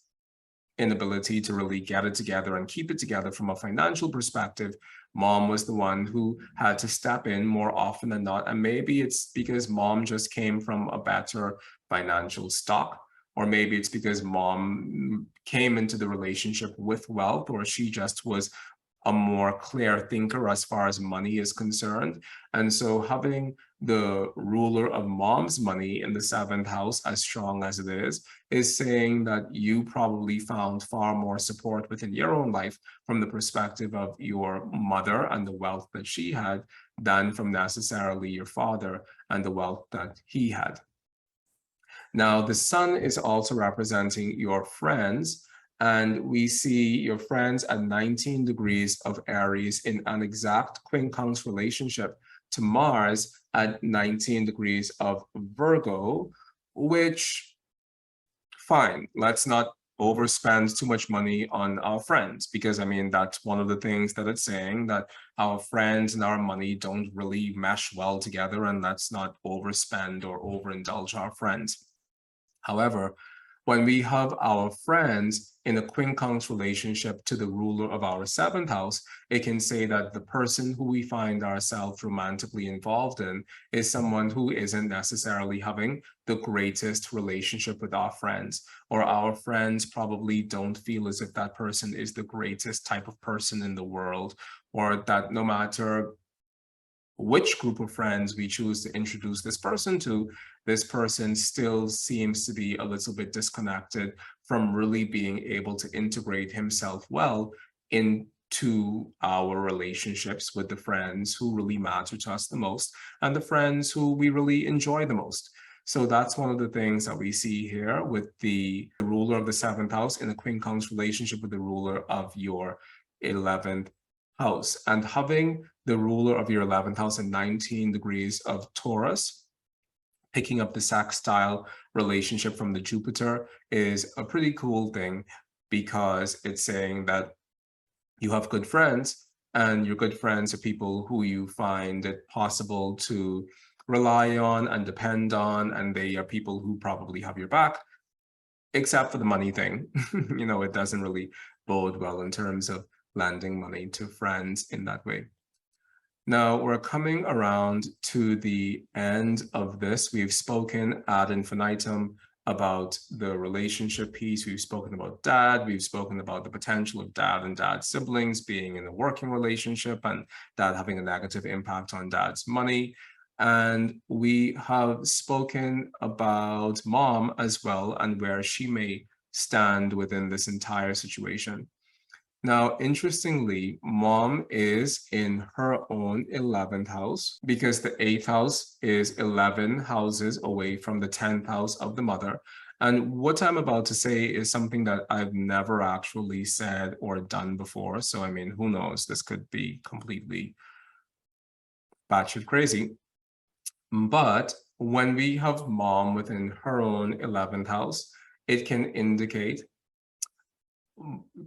inability to really get it together and keep it together from a financial perspective, mom was the one who had to step in more often than not. And maybe it's because mom just came from a better financial stock, or maybe it's because mom came into the relationship with wealth, or she just was a more clear thinker as far as money is concerned. And so having the ruler of mom's money in the 7th house, as strong as it is saying that you probably found far more support within your own life from the perspective of your mother and the wealth that she had than from necessarily your father and the wealth that he had. Now, the sun is also representing your friends, and we see your friends at 19 degrees of Aries in an exact quincunx relationship to Mars at 19 degrees of Virgo, which, fine, let's not overspend too much money on our friends, because I mean, that's one of the things that it's saying, that our friends and our money don't really mesh well together, and let's not overspend or overindulge our friends. However, when we have our friends in a quincunx relationship to the ruler of our 7th house, it can say that the person who we find ourselves romantically involved in is someone who isn't necessarily having the greatest relationship with our friends, or our friends probably don't feel as if that person is the greatest type of person in the world, or that no matter which group of friends we choose to introduce this person to, this person still seems to be a little bit disconnected from really being able to integrate himself well into our relationships with the friends who really matter to us the most and the friends who we really enjoy the most. So that's one of the things that we see here with the ruler of the 7th house in a quincunx relationship with the ruler of your 11th house. And having the ruler of your 11th house in 19 degrees of Taurus, picking up the sextile relationship from the Jupiter, is a pretty cool thing, because it's saying that you have good friends, and your good friends are people who you find it possible to rely on and depend on, and they are people who probably have your back, except for the money thing. You know, it doesn't really bode well in terms of lending money to friends in that way. Now we're coming around to the end of this. We've spoken ad infinitum about the relationship piece. We've spoken about dad. We've spoken about the potential of dad and dad siblings being in a working relationship and dad having a negative impact on dad's money. And we have spoken about mom as well and where she may stand within this entire situation. Now, interestingly, mom is in her own 11th house, because the 8th house is 11 houses away from the 10th house of the mother. And what I'm about to say is something that I've never actually said or done before. So, I mean, who knows? This could be completely batshit crazy. But when we have mom within her own 11th house, it can indicate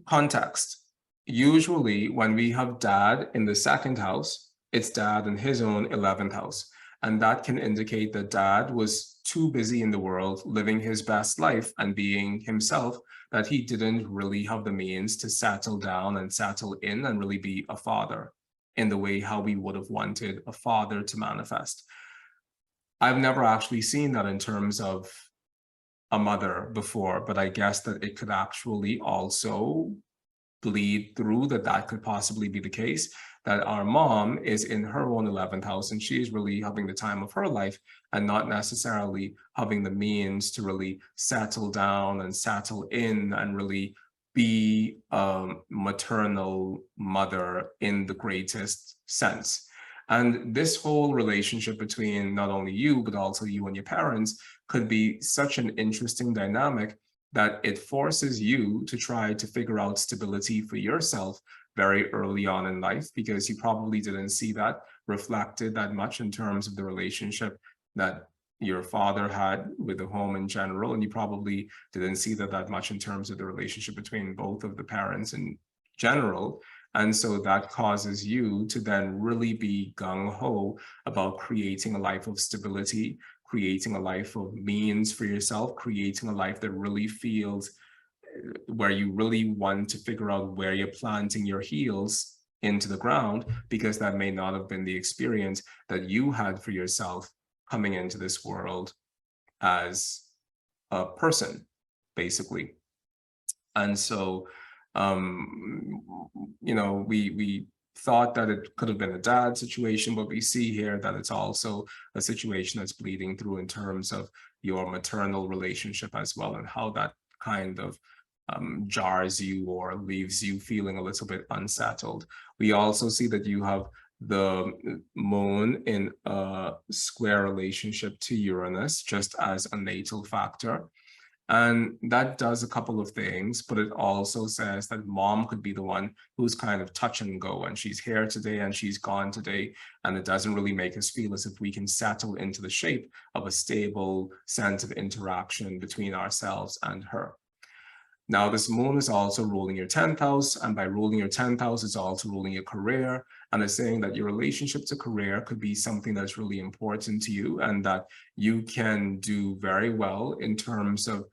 context. Usually when we have dad in the 2nd house, it's dad in his own 11th house. And that can indicate that dad was too busy in the world living his best life and being himself, that he didn't really have the means to settle down and settle in and really be a father in the way how we would have wanted a father to manifest. I've never actually seen that in terms of a mother before, but I guess that it could actually also bleed through, that could possibly be the case, that our mom is in her own 11th house and she's really having the time of her life and not necessarily having the means to really settle down and settle in and really be a maternal mother in the greatest sense. And this whole relationship between not only you, but also you and your parents could be such an interesting dynamic that it forces you to try to figure out stability for yourself very early on in life, because you probably didn't see that reflected that much in terms of the relationship that your father had with the home in general. And you probably didn't see that much in terms of the relationship between both of the parents in general. And so that causes you to then really be gung-ho about creating a life of stability, creating a life of means for yourself, creating a life that really feels where you really want to figure out where you're planting your heels into the ground, because that may not have been the experience that you had for yourself coming into this world as a person, basically. And so We thought that it could have been a dad situation, but we see here that it's also a situation that's bleeding through in terms of your maternal relationship as well, and how that kind of jars you or leaves you feeling a little bit unsettled. We also see that you have the moon in a square relationship to Uranus, just as a natal factor. And that does a couple of things, but it also says that mom could be the one who's kind of touch and go, and she's here today and she's gone today. And it doesn't really make us feel as if we can settle into the shape of a stable sense of interaction between ourselves and her. Now, this moon is also ruling your 10th house, and by ruling your 10th house, it's also ruling your career. And it's saying that your relationship to career could be something that's really important to you, and that you can do very well in terms of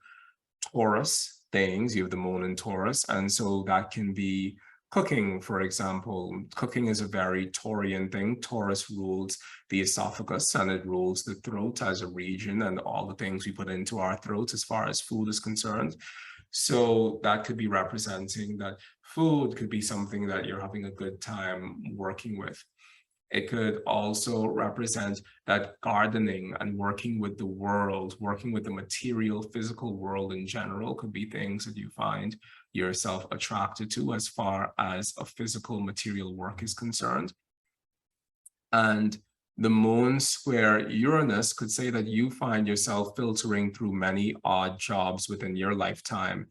Taurus things. You have the moon in Taurus, and so that can be cooking, for example. Cooking is a very Taurian thing. Taurus rules the esophagus, and it rules the throat as a region and all the things we put into our throat as far as food is concerned. So that could be representing that food could be something that you're having a good time working with. It could also represent that gardening and working with the world, working with the material, physical world in general, could be things that you find yourself attracted to as far as a physical material work is concerned. And the moon square Uranus could say that you find yourself filtering through many odd jobs within your lifetime,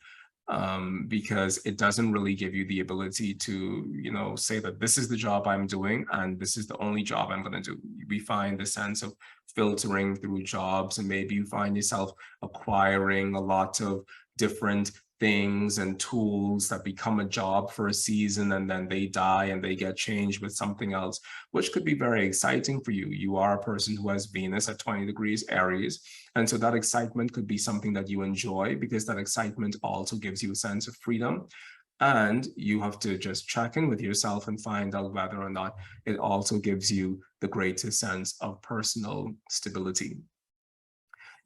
because it doesn't really give you the ability to, say that this is the job I'm doing and this is the only job I'm going to do. We find the sense of filtering through jobs, and maybe you find yourself acquiring a lot of different things and tools that become a job for a season, and then they die and they get changed with something else, which could be very exciting for you. You are a person who has Venus at 20 degrees Aries. And so that excitement could be something that you enjoy, because that excitement also gives you a sense of freedom. And you have to just check in with yourself and find out whether or not it also gives you the greatest sense of personal stability.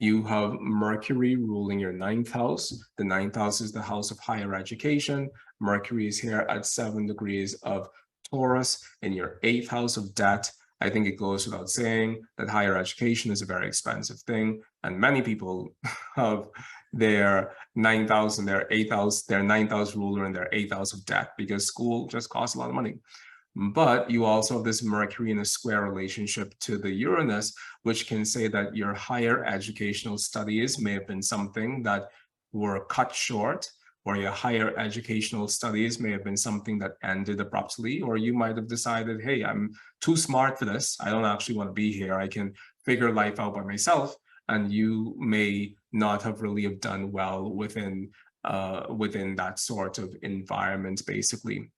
You have Mercury ruling your 9th house. The 9th house is the house of higher education. Mercury is here at 7 degrees of Taurus in your 8th house of debt. I think it goes without saying that higher education is a very expensive thing, and many people have their 9th house and their 8th house, their 9th house ruler and their 8th house of debt, because school just costs a lot of money. But you also have this Mercury in a square relationship to the Uranus, which can say that your higher educational studies may have been something that were cut short, or your higher educational studies may have been something that ended abruptly, or you might have decided, hey, I'm too smart for this. I don't actually want to be here. I can figure life out by myself. And you may not have really have done well within that sort of environment, basically.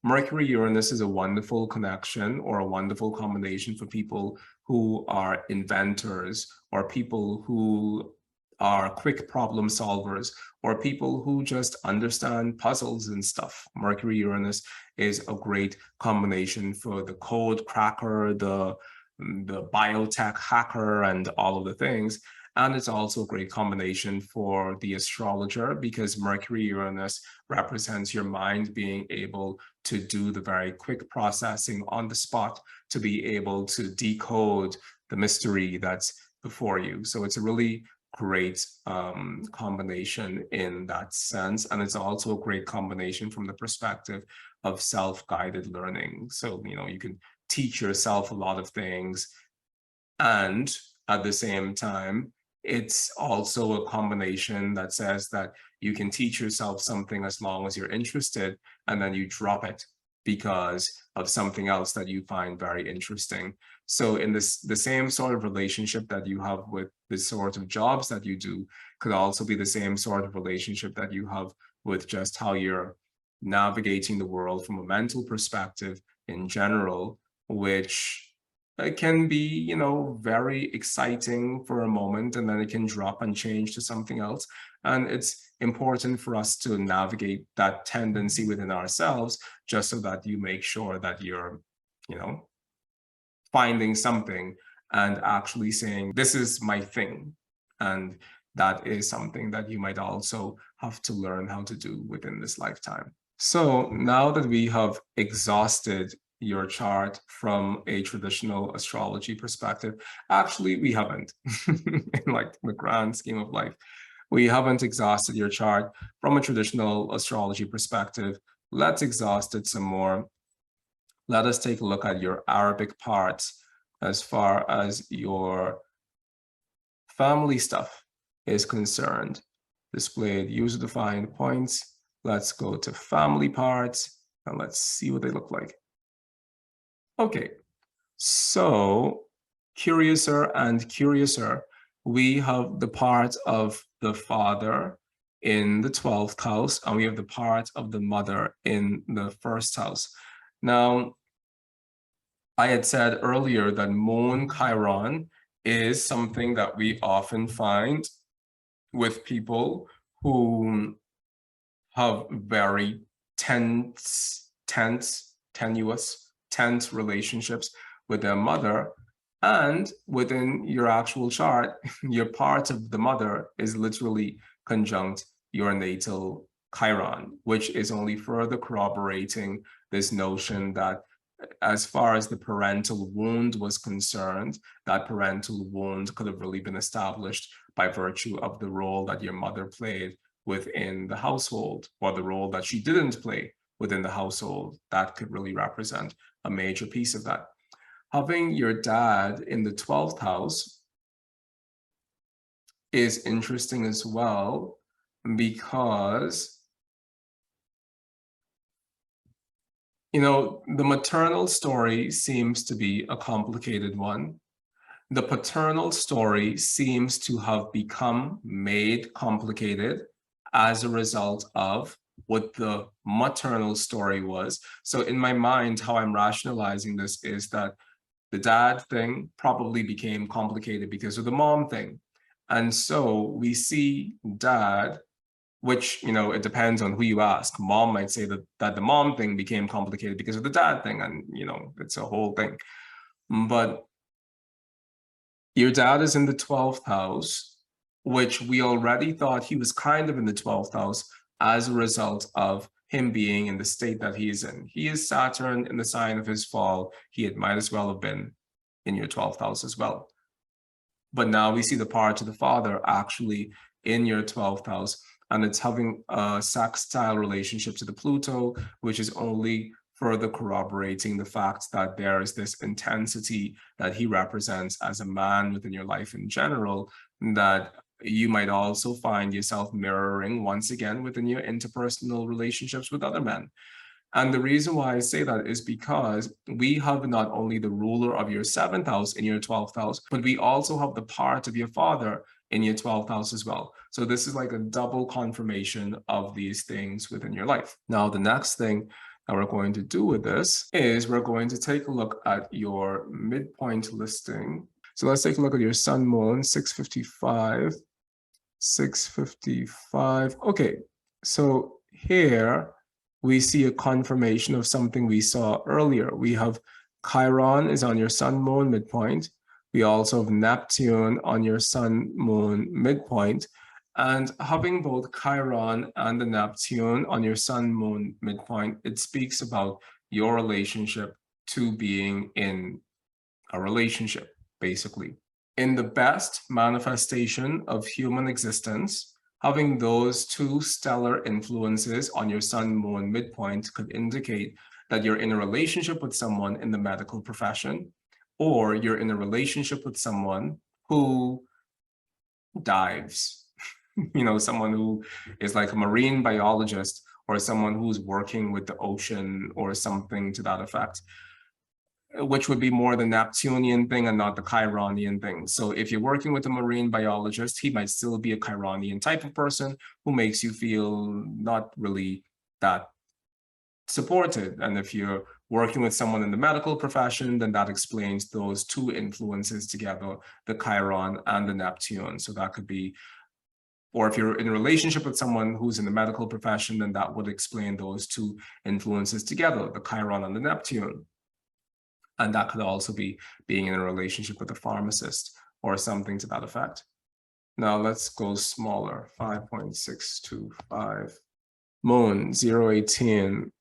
Mercury-Uranus is a wonderful connection, or a wonderful combination for people who are inventors, or people who are quick problem solvers, or people who just understand puzzles and stuff. Mercury-Uranus is a great combination for the code cracker, the biotech hacker, and all of the things. And it's also a great combination for the astrologer, because Mercury-Uranus represents your mind being able to do the very quick processing on the spot, to be able to decode the mystery that's before you. So it's a really great combination in that sense. And it's also a great combination from the perspective of self-guided learning. So, you can teach yourself a lot of things, and at the same time, it's also a combination that says that you can teach yourself something as long as you're interested, and then you drop it because of something else that you find very interesting. So in the same sort of relationship that you have with the sort of jobs that you do could also be the same sort of relationship that you have with just how you're navigating the world from a mental perspective in general, which it can be, very exciting for a moment, and then it can drop and change to something else. And it's important for us to navigate that tendency within ourselves, just so that you make sure that you're, finding something and actually saying, this is my thing. And that is something that you might also have to learn how to do within this lifetime. So now that we have exhausted your chart from a traditional astrology perspective, actually we haven't, in like the grand scheme of life. We haven't exhausted your chart from a traditional astrology perspective. Let's exhaust it some more. Let us take a look at your Arabic parts as far as your family stuff is concerned. Displayed user-defined points. Let's go to family parts and let's see what they look like. Okay, so curiouser and curiouser, we have the part of the father in the 12th house, and we have the part of the mother in the first house. Now, I had said earlier that Moon Chiron is something that we often find with people who have very tense relationships with their mother. And within your actual chart, your part of the mother is literally conjunct your natal Chiron, which is only further corroborating this notion that as far as the parental wound was concerned, that parental wound could have really been established by virtue of the role that your mother played within the household, or the role that she didn't play within the household. That could really represent a major piece of that. Having your dad in the 12th house is interesting as well, because the maternal story seems to be a complicated one. The paternal story seems to have become made complicated as a result of what the maternal story was. So in my mind, how I'm rationalizing this is that the dad thing probably became complicated because of the mom thing. And so we see dad, which, it depends on who you ask. Mom might say that the mom thing became complicated because of the dad thing, and, it's a whole thing. But your dad is in the 12th house, which we already thought he was kind of in the 12th house as a result of him being in the state that he is in. He is Saturn in the sign of his fall. He might as well have been in your 12th house as well. But now we see the part of the father actually in your 12th house, and it's having a sextile relationship to the Pluto, which is only further corroborating the fact that there is this intensity that he represents as a man within your life in general, that you might also find yourself mirroring once again within your interpersonal relationships with other men. And the reason why I say that is because we have not only the ruler of your 7th house in your 12th house, but we also have the part of your father in your 12th house as well. So this is like a double confirmation of these things within your life. Now, the next thing that we're going to do with this is we're going to take a look at your midpoint listing. So let's take a look at your sun, moon, 655, 655. Okay, so here we see a confirmation of something we saw earlier. We have Chiron is on your sun, moon, midpoint. We also have Neptune on your sun, moon, midpoint. And having both Chiron and the Neptune on your sun, moon, midpoint, it speaks about your relationship to being in a relationship, basically. In the best manifestation of human existence, having those two stellar influences on your sun, moon, midpoint could indicate that you're in a relationship with someone in the medical profession, or you're in a relationship with someone who dives, someone who is like a marine biologist, or someone who's working with the ocean or something to that effect, which would be more the Neptunian thing and not the Chironian thing. So if you're working with a marine biologist, he might still be a Chironian type of person who makes you feel not really that supported. And if you're working with someone in the medical profession, then that explains those two influences together, the Chiron and the Neptune. So that could be, or if you're in a relationship with someone who's in the medical profession, then that would explain those two influences together, the Chiron and the Neptune. And that could also be being in a relationship with a pharmacist or something to that effect. Now let's go smaller, 5.625. Moon 018,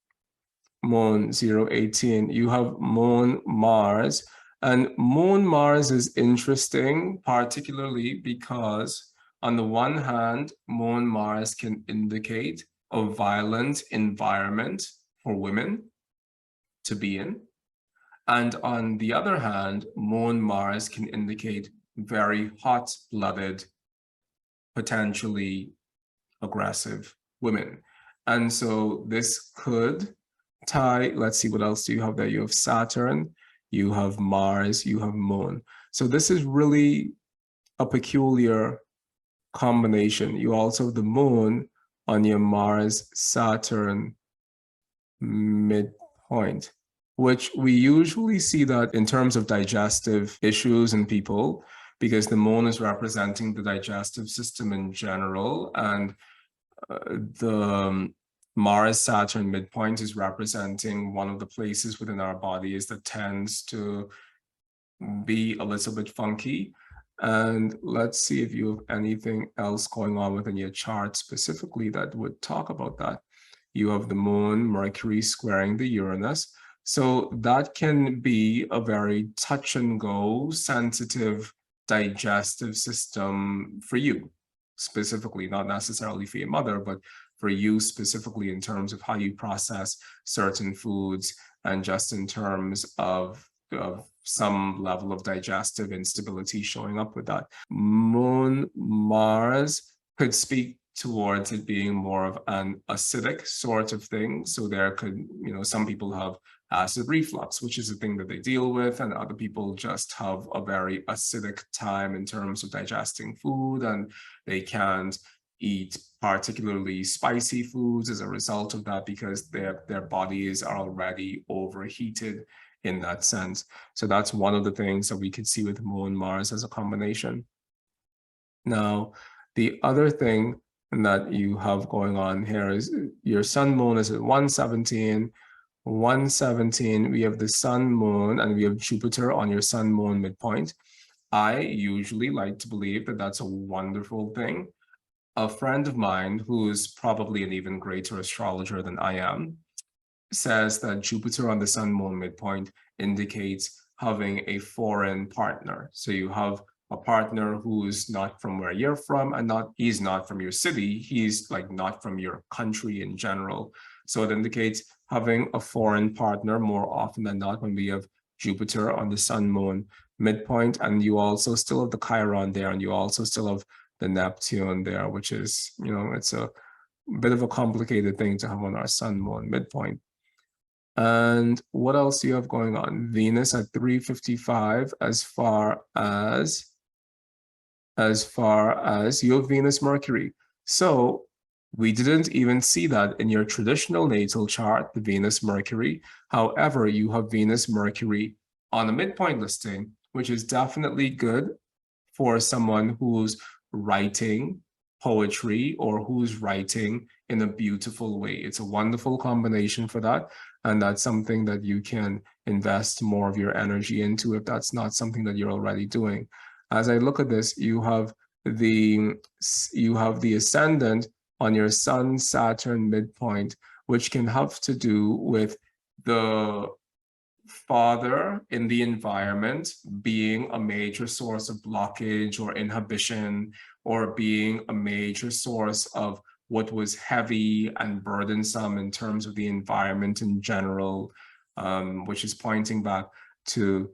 Moon 018. You have Moon Mars, and Moon Mars is interesting, particularly because on the one hand, Moon Mars can indicate a violent environment for women to be in. And on the other hand, Moon Mars can indicate very hot-blooded, potentially aggressive women. And so this could tie, let's see, what else do you have there? You have Saturn, you have Mars, you have Moon. So this is really a peculiar combination. You also have the Moon on your Mars, Saturn midpoint, which we usually see that in terms of digestive issues in people, because the Moon is representing the digestive system in general, and the Mars Saturn midpoint is representing one of the places within our bodies that tends to be a little bit funky. And let's see if you have anything else going on within your chart specifically that would talk about that. You have the Moon, Mercury squaring the Uranus. So that can be a very touch and go, sensitive, digestive system for you, specifically, not necessarily for your mother, but for you specifically in terms of how you process certain foods and just in terms of some level of digestive instability showing up with that. Moon Mars could speak towards it being more of an acidic sort of thing. So there could, some people have acid reflux, which is a thing that they deal with, and other people just have a very acidic time in terms of digesting food, and they can't eat particularly spicy foods as a result of that because their bodies are already overheated in that sense. So that's one of the things that we could see with Moon Mars as a combination. Now, the other thing that you have going on here is your Sun Moon is at 117. 117, we have the Sun Moon and we have Jupiter on your Sun Moon midpoint. I usually like to believe that that's a wonderful thing. A friend of mine who's probably an even greater astrologer than I am says that Jupiter on the Sun Moon midpoint indicates having a foreign partner. So you have a partner who's not from where you're from, and he's not from your city, he's like not from your country in general. So it indicates having a foreign partner more often than not when we have Jupiter on the Sun Moon midpoint, and you also still have the Chiron there, and you also still have the Neptune there, which is, it's a bit of a complicated thing to have on our Sun Moon midpoint. And what else do you have going on? Venus at 355 as far as you have Venus Mercury. So we didn't even see that in your traditional natal chart, the Venus Mercury. However, you have Venus Mercury on a midpoint listing, which is definitely good for someone who's writing poetry or who's writing in a beautiful way. It's a wonderful combination for that. And that's something that you can invest more of your energy into if that's not something that you're already doing. As I look at this, you have the Ascendant on your Sun Saturn midpoint, which can have to do with the father in the environment being a major source of blockage or inhibition, or being a major source of what was heavy and burdensome in terms of the environment in general, which is pointing back to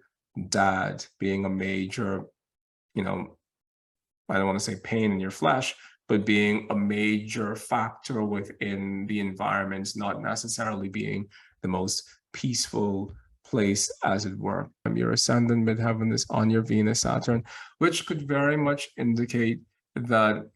dad being a major, I don't want to say pain in your flesh, but being a major factor within the environment, not necessarily being the most peaceful place, as it were. Your Ascendant midheaven is on your Venus Saturn, which could very much indicate that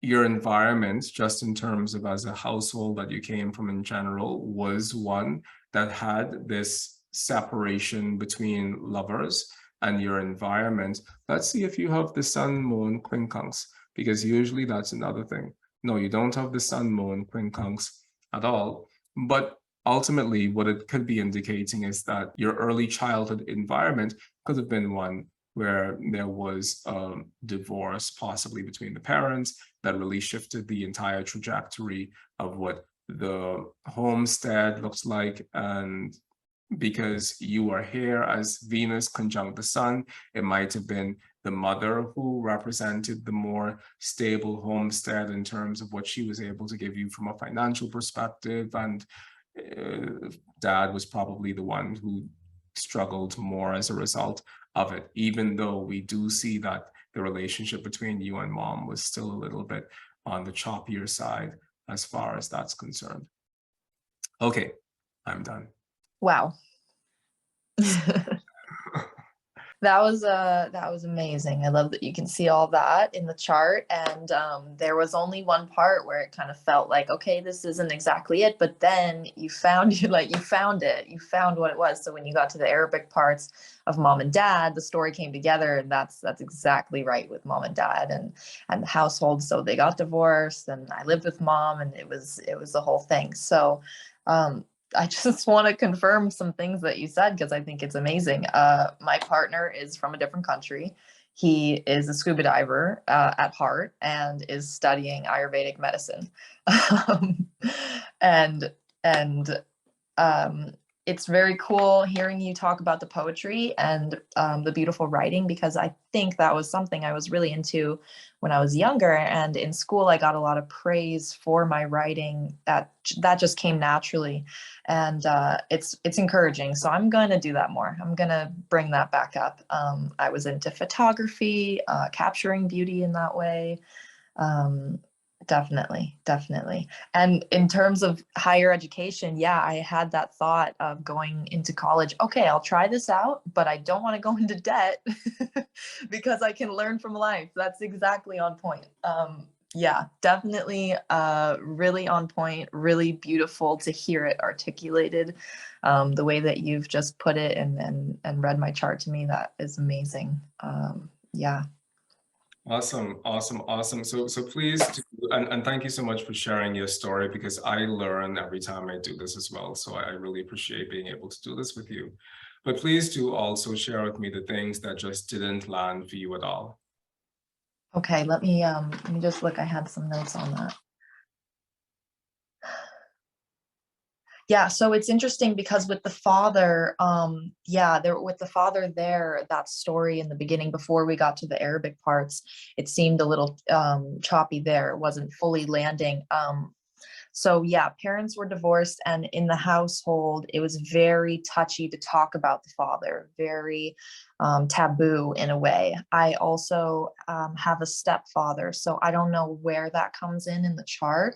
your environment, just in terms of as a household that you came from in general, was one that had this separation between lovers and your environment. Let's see if you have the Sun Moon Quincunxes, because usually that's another thing. No, you don't have the Sun Moon Quincunxes at all. But ultimately, what it could be indicating is that your early childhood environment could have been one where there was divorce possibly between the parents that really shifted the entire trajectory of what the homestead looks like. And because you are here as Venus conjunct the sun, it might have been the mother who represented the more stable homestead in terms of what she was able to give you from a financial perspective. And dad was probably the one who struggled more as a result of it, even though we do see that the relationship between you and mom was still a little bit on the choppier side as far as that's concerned. Okay, I'm done. Wow. That was amazing. I love that you can see all that in the chart. And there was only one part where it kind of felt like, okay, this isn't exactly it. But then you found it. You found what it was. So when you got to the Arabic parts of mom and dad, the story came together, and that's exactly right with mom and dad and the household. So they got divorced, and I lived with mom, and it was the whole thing. So I just want to confirm some things that you said, because I think it's amazing. My partner is from a different country. He is a scuba diver at heart and is studying Ayurvedic medicine. and it's very cool hearing you talk about the poetry and the beautiful writing, because I think that was something I was really into when I was younger. And in school, I got a lot of praise for my writing. That just came naturally. And it's encouraging. So I'm going to do that more. I'm going to bring that back up. I was into photography, capturing beauty in that way. Definitely. And in terms of higher education, yeah, I had that thought of going into college. Okay, I'll try this out, but I don't want to go into debt because I can learn from life. That's exactly on point. Yeah, definitely really on point, really beautiful to hear it articulated the way that you've just put it and read my chart to me. That is amazing. Yeah. Awesome. So please do, and thank you so much for sharing your story, because I learn every time I do this as well. So I really appreciate being able to do this with you. But please do also share with me the things that just didn't land for you at all. Okay, let me just look. I had some notes on that. Yeah, so it's interesting because with the father, with the father there, that story in the beginning before we got to the Arabic parts, it seemed a little choppy there. It wasn't fully landing. So yeah, parents were divorced, and in the household, it was very touchy to talk about the father, very taboo in a way. I also have a stepfather, so I don't know where that comes in the chart.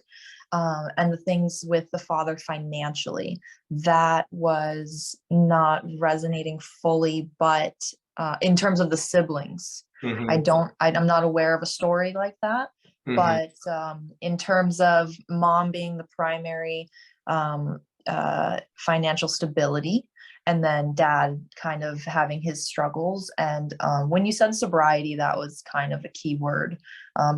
And the things with the father financially, that was not resonating fully, but in terms of the siblings, Mm-hmm. I'm not aware of a story like that. Mm-hmm. But in terms of mom being the primary financial stability, and then dad kind of having his struggles. And when you said sobriety, that was kind of a key word.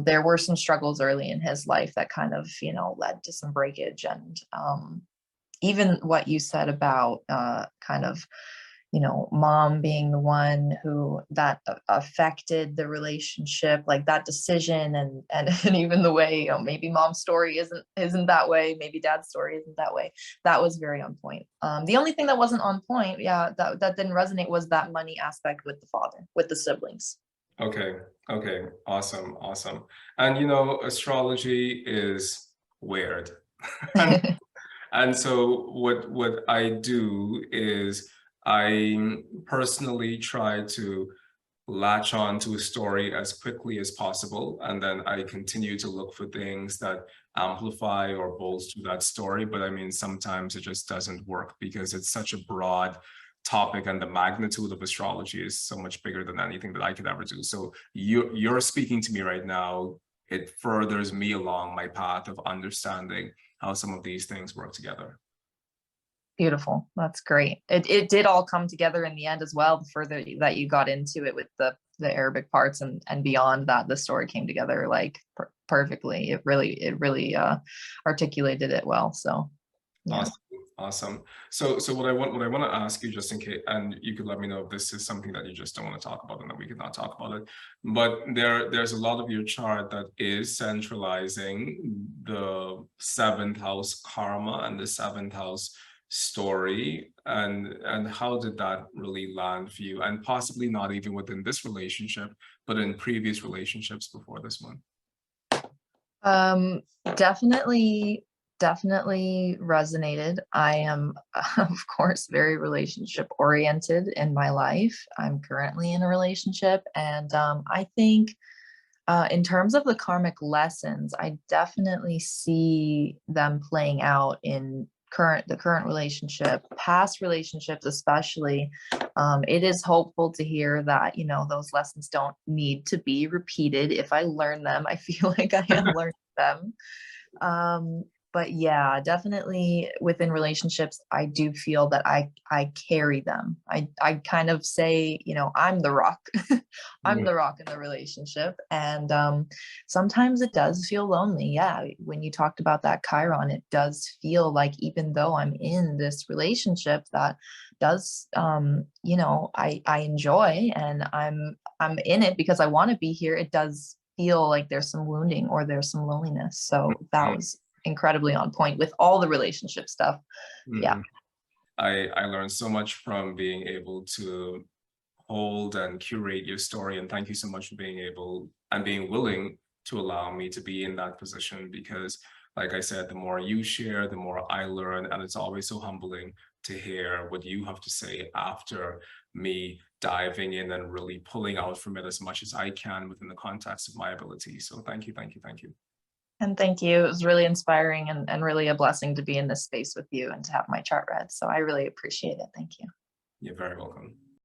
There were some struggles early in his life that kind of, led to some breakage. And even what you said about kind of, mom being the one who that affected the relationship, like that decision, and even the way, maybe mom's story isn't that way, maybe dad's story isn't that way. That was very on point. The only thing that wasn't on point, that didn't resonate, was that money aspect with the father, with the siblings. Okay. Awesome. And astrology is weird. And so what I do is I personally try to latch on to a story as quickly as possible, and then I continue to look for things that amplify or bolster that story. But I mean, sometimes it just doesn't work because it's such a broad topic, and the magnitude of astrology is so much bigger than anything that I could ever do. So you're speaking to me right now. It furthers me along my path of understanding how some of these things work together. Beautiful. That's great. It did all come together in the end as well. The further that you got into it with the Arabic parts and beyond that, the story came together like perfectly. It really articulated it well. So yeah. Awesome. Awesome. So what I want to ask you, just in case, and you could let me know if this is something that you just don't want to talk about and that we could not talk about it. But there's a lot of your chart that is centralizing the seventh house karma and the seventh house story, and how did that really land for you? And possibly not even within this relationship, but in previous relationships before this one. Definitely resonated. I am, of course, very relationship oriented in my life. I'm currently in a relationship, and I think in terms of the karmic lessons, I definitely see them playing out in the current relationship, past relationships especially. It is hopeful to hear that, you know, those lessons don't need to be repeated. If I learn them, I feel like I am learning them. But yeah, definitely within relationships, I do feel that I carry them. I kind of say, you know, I'm the rock. I'm the rock in the relationship. And sometimes it does feel lonely. Yeah. When you talked about that Chiron, it does feel like even though I'm in this relationship that does you know, I enjoy, and I'm in it because I want to be here, it does feel like there's some wounding or there's some loneliness. So that was incredibly on point with all the relationship stuff. Yeah. I learned so much from being able to hold and curate your story, and thank you so much for being able and being willing to allow me to be in that position, because like I said, the more you share, the more I learn, and it's always so humbling to hear what you have to say after me diving in and really pulling out from it as much as I can within the context of my ability. So thank you, thank you, thank you. And thank you. It was really inspiring and really a blessing to be in this space with you and to have my chart read. So I really appreciate it. Thank you. You're very welcome.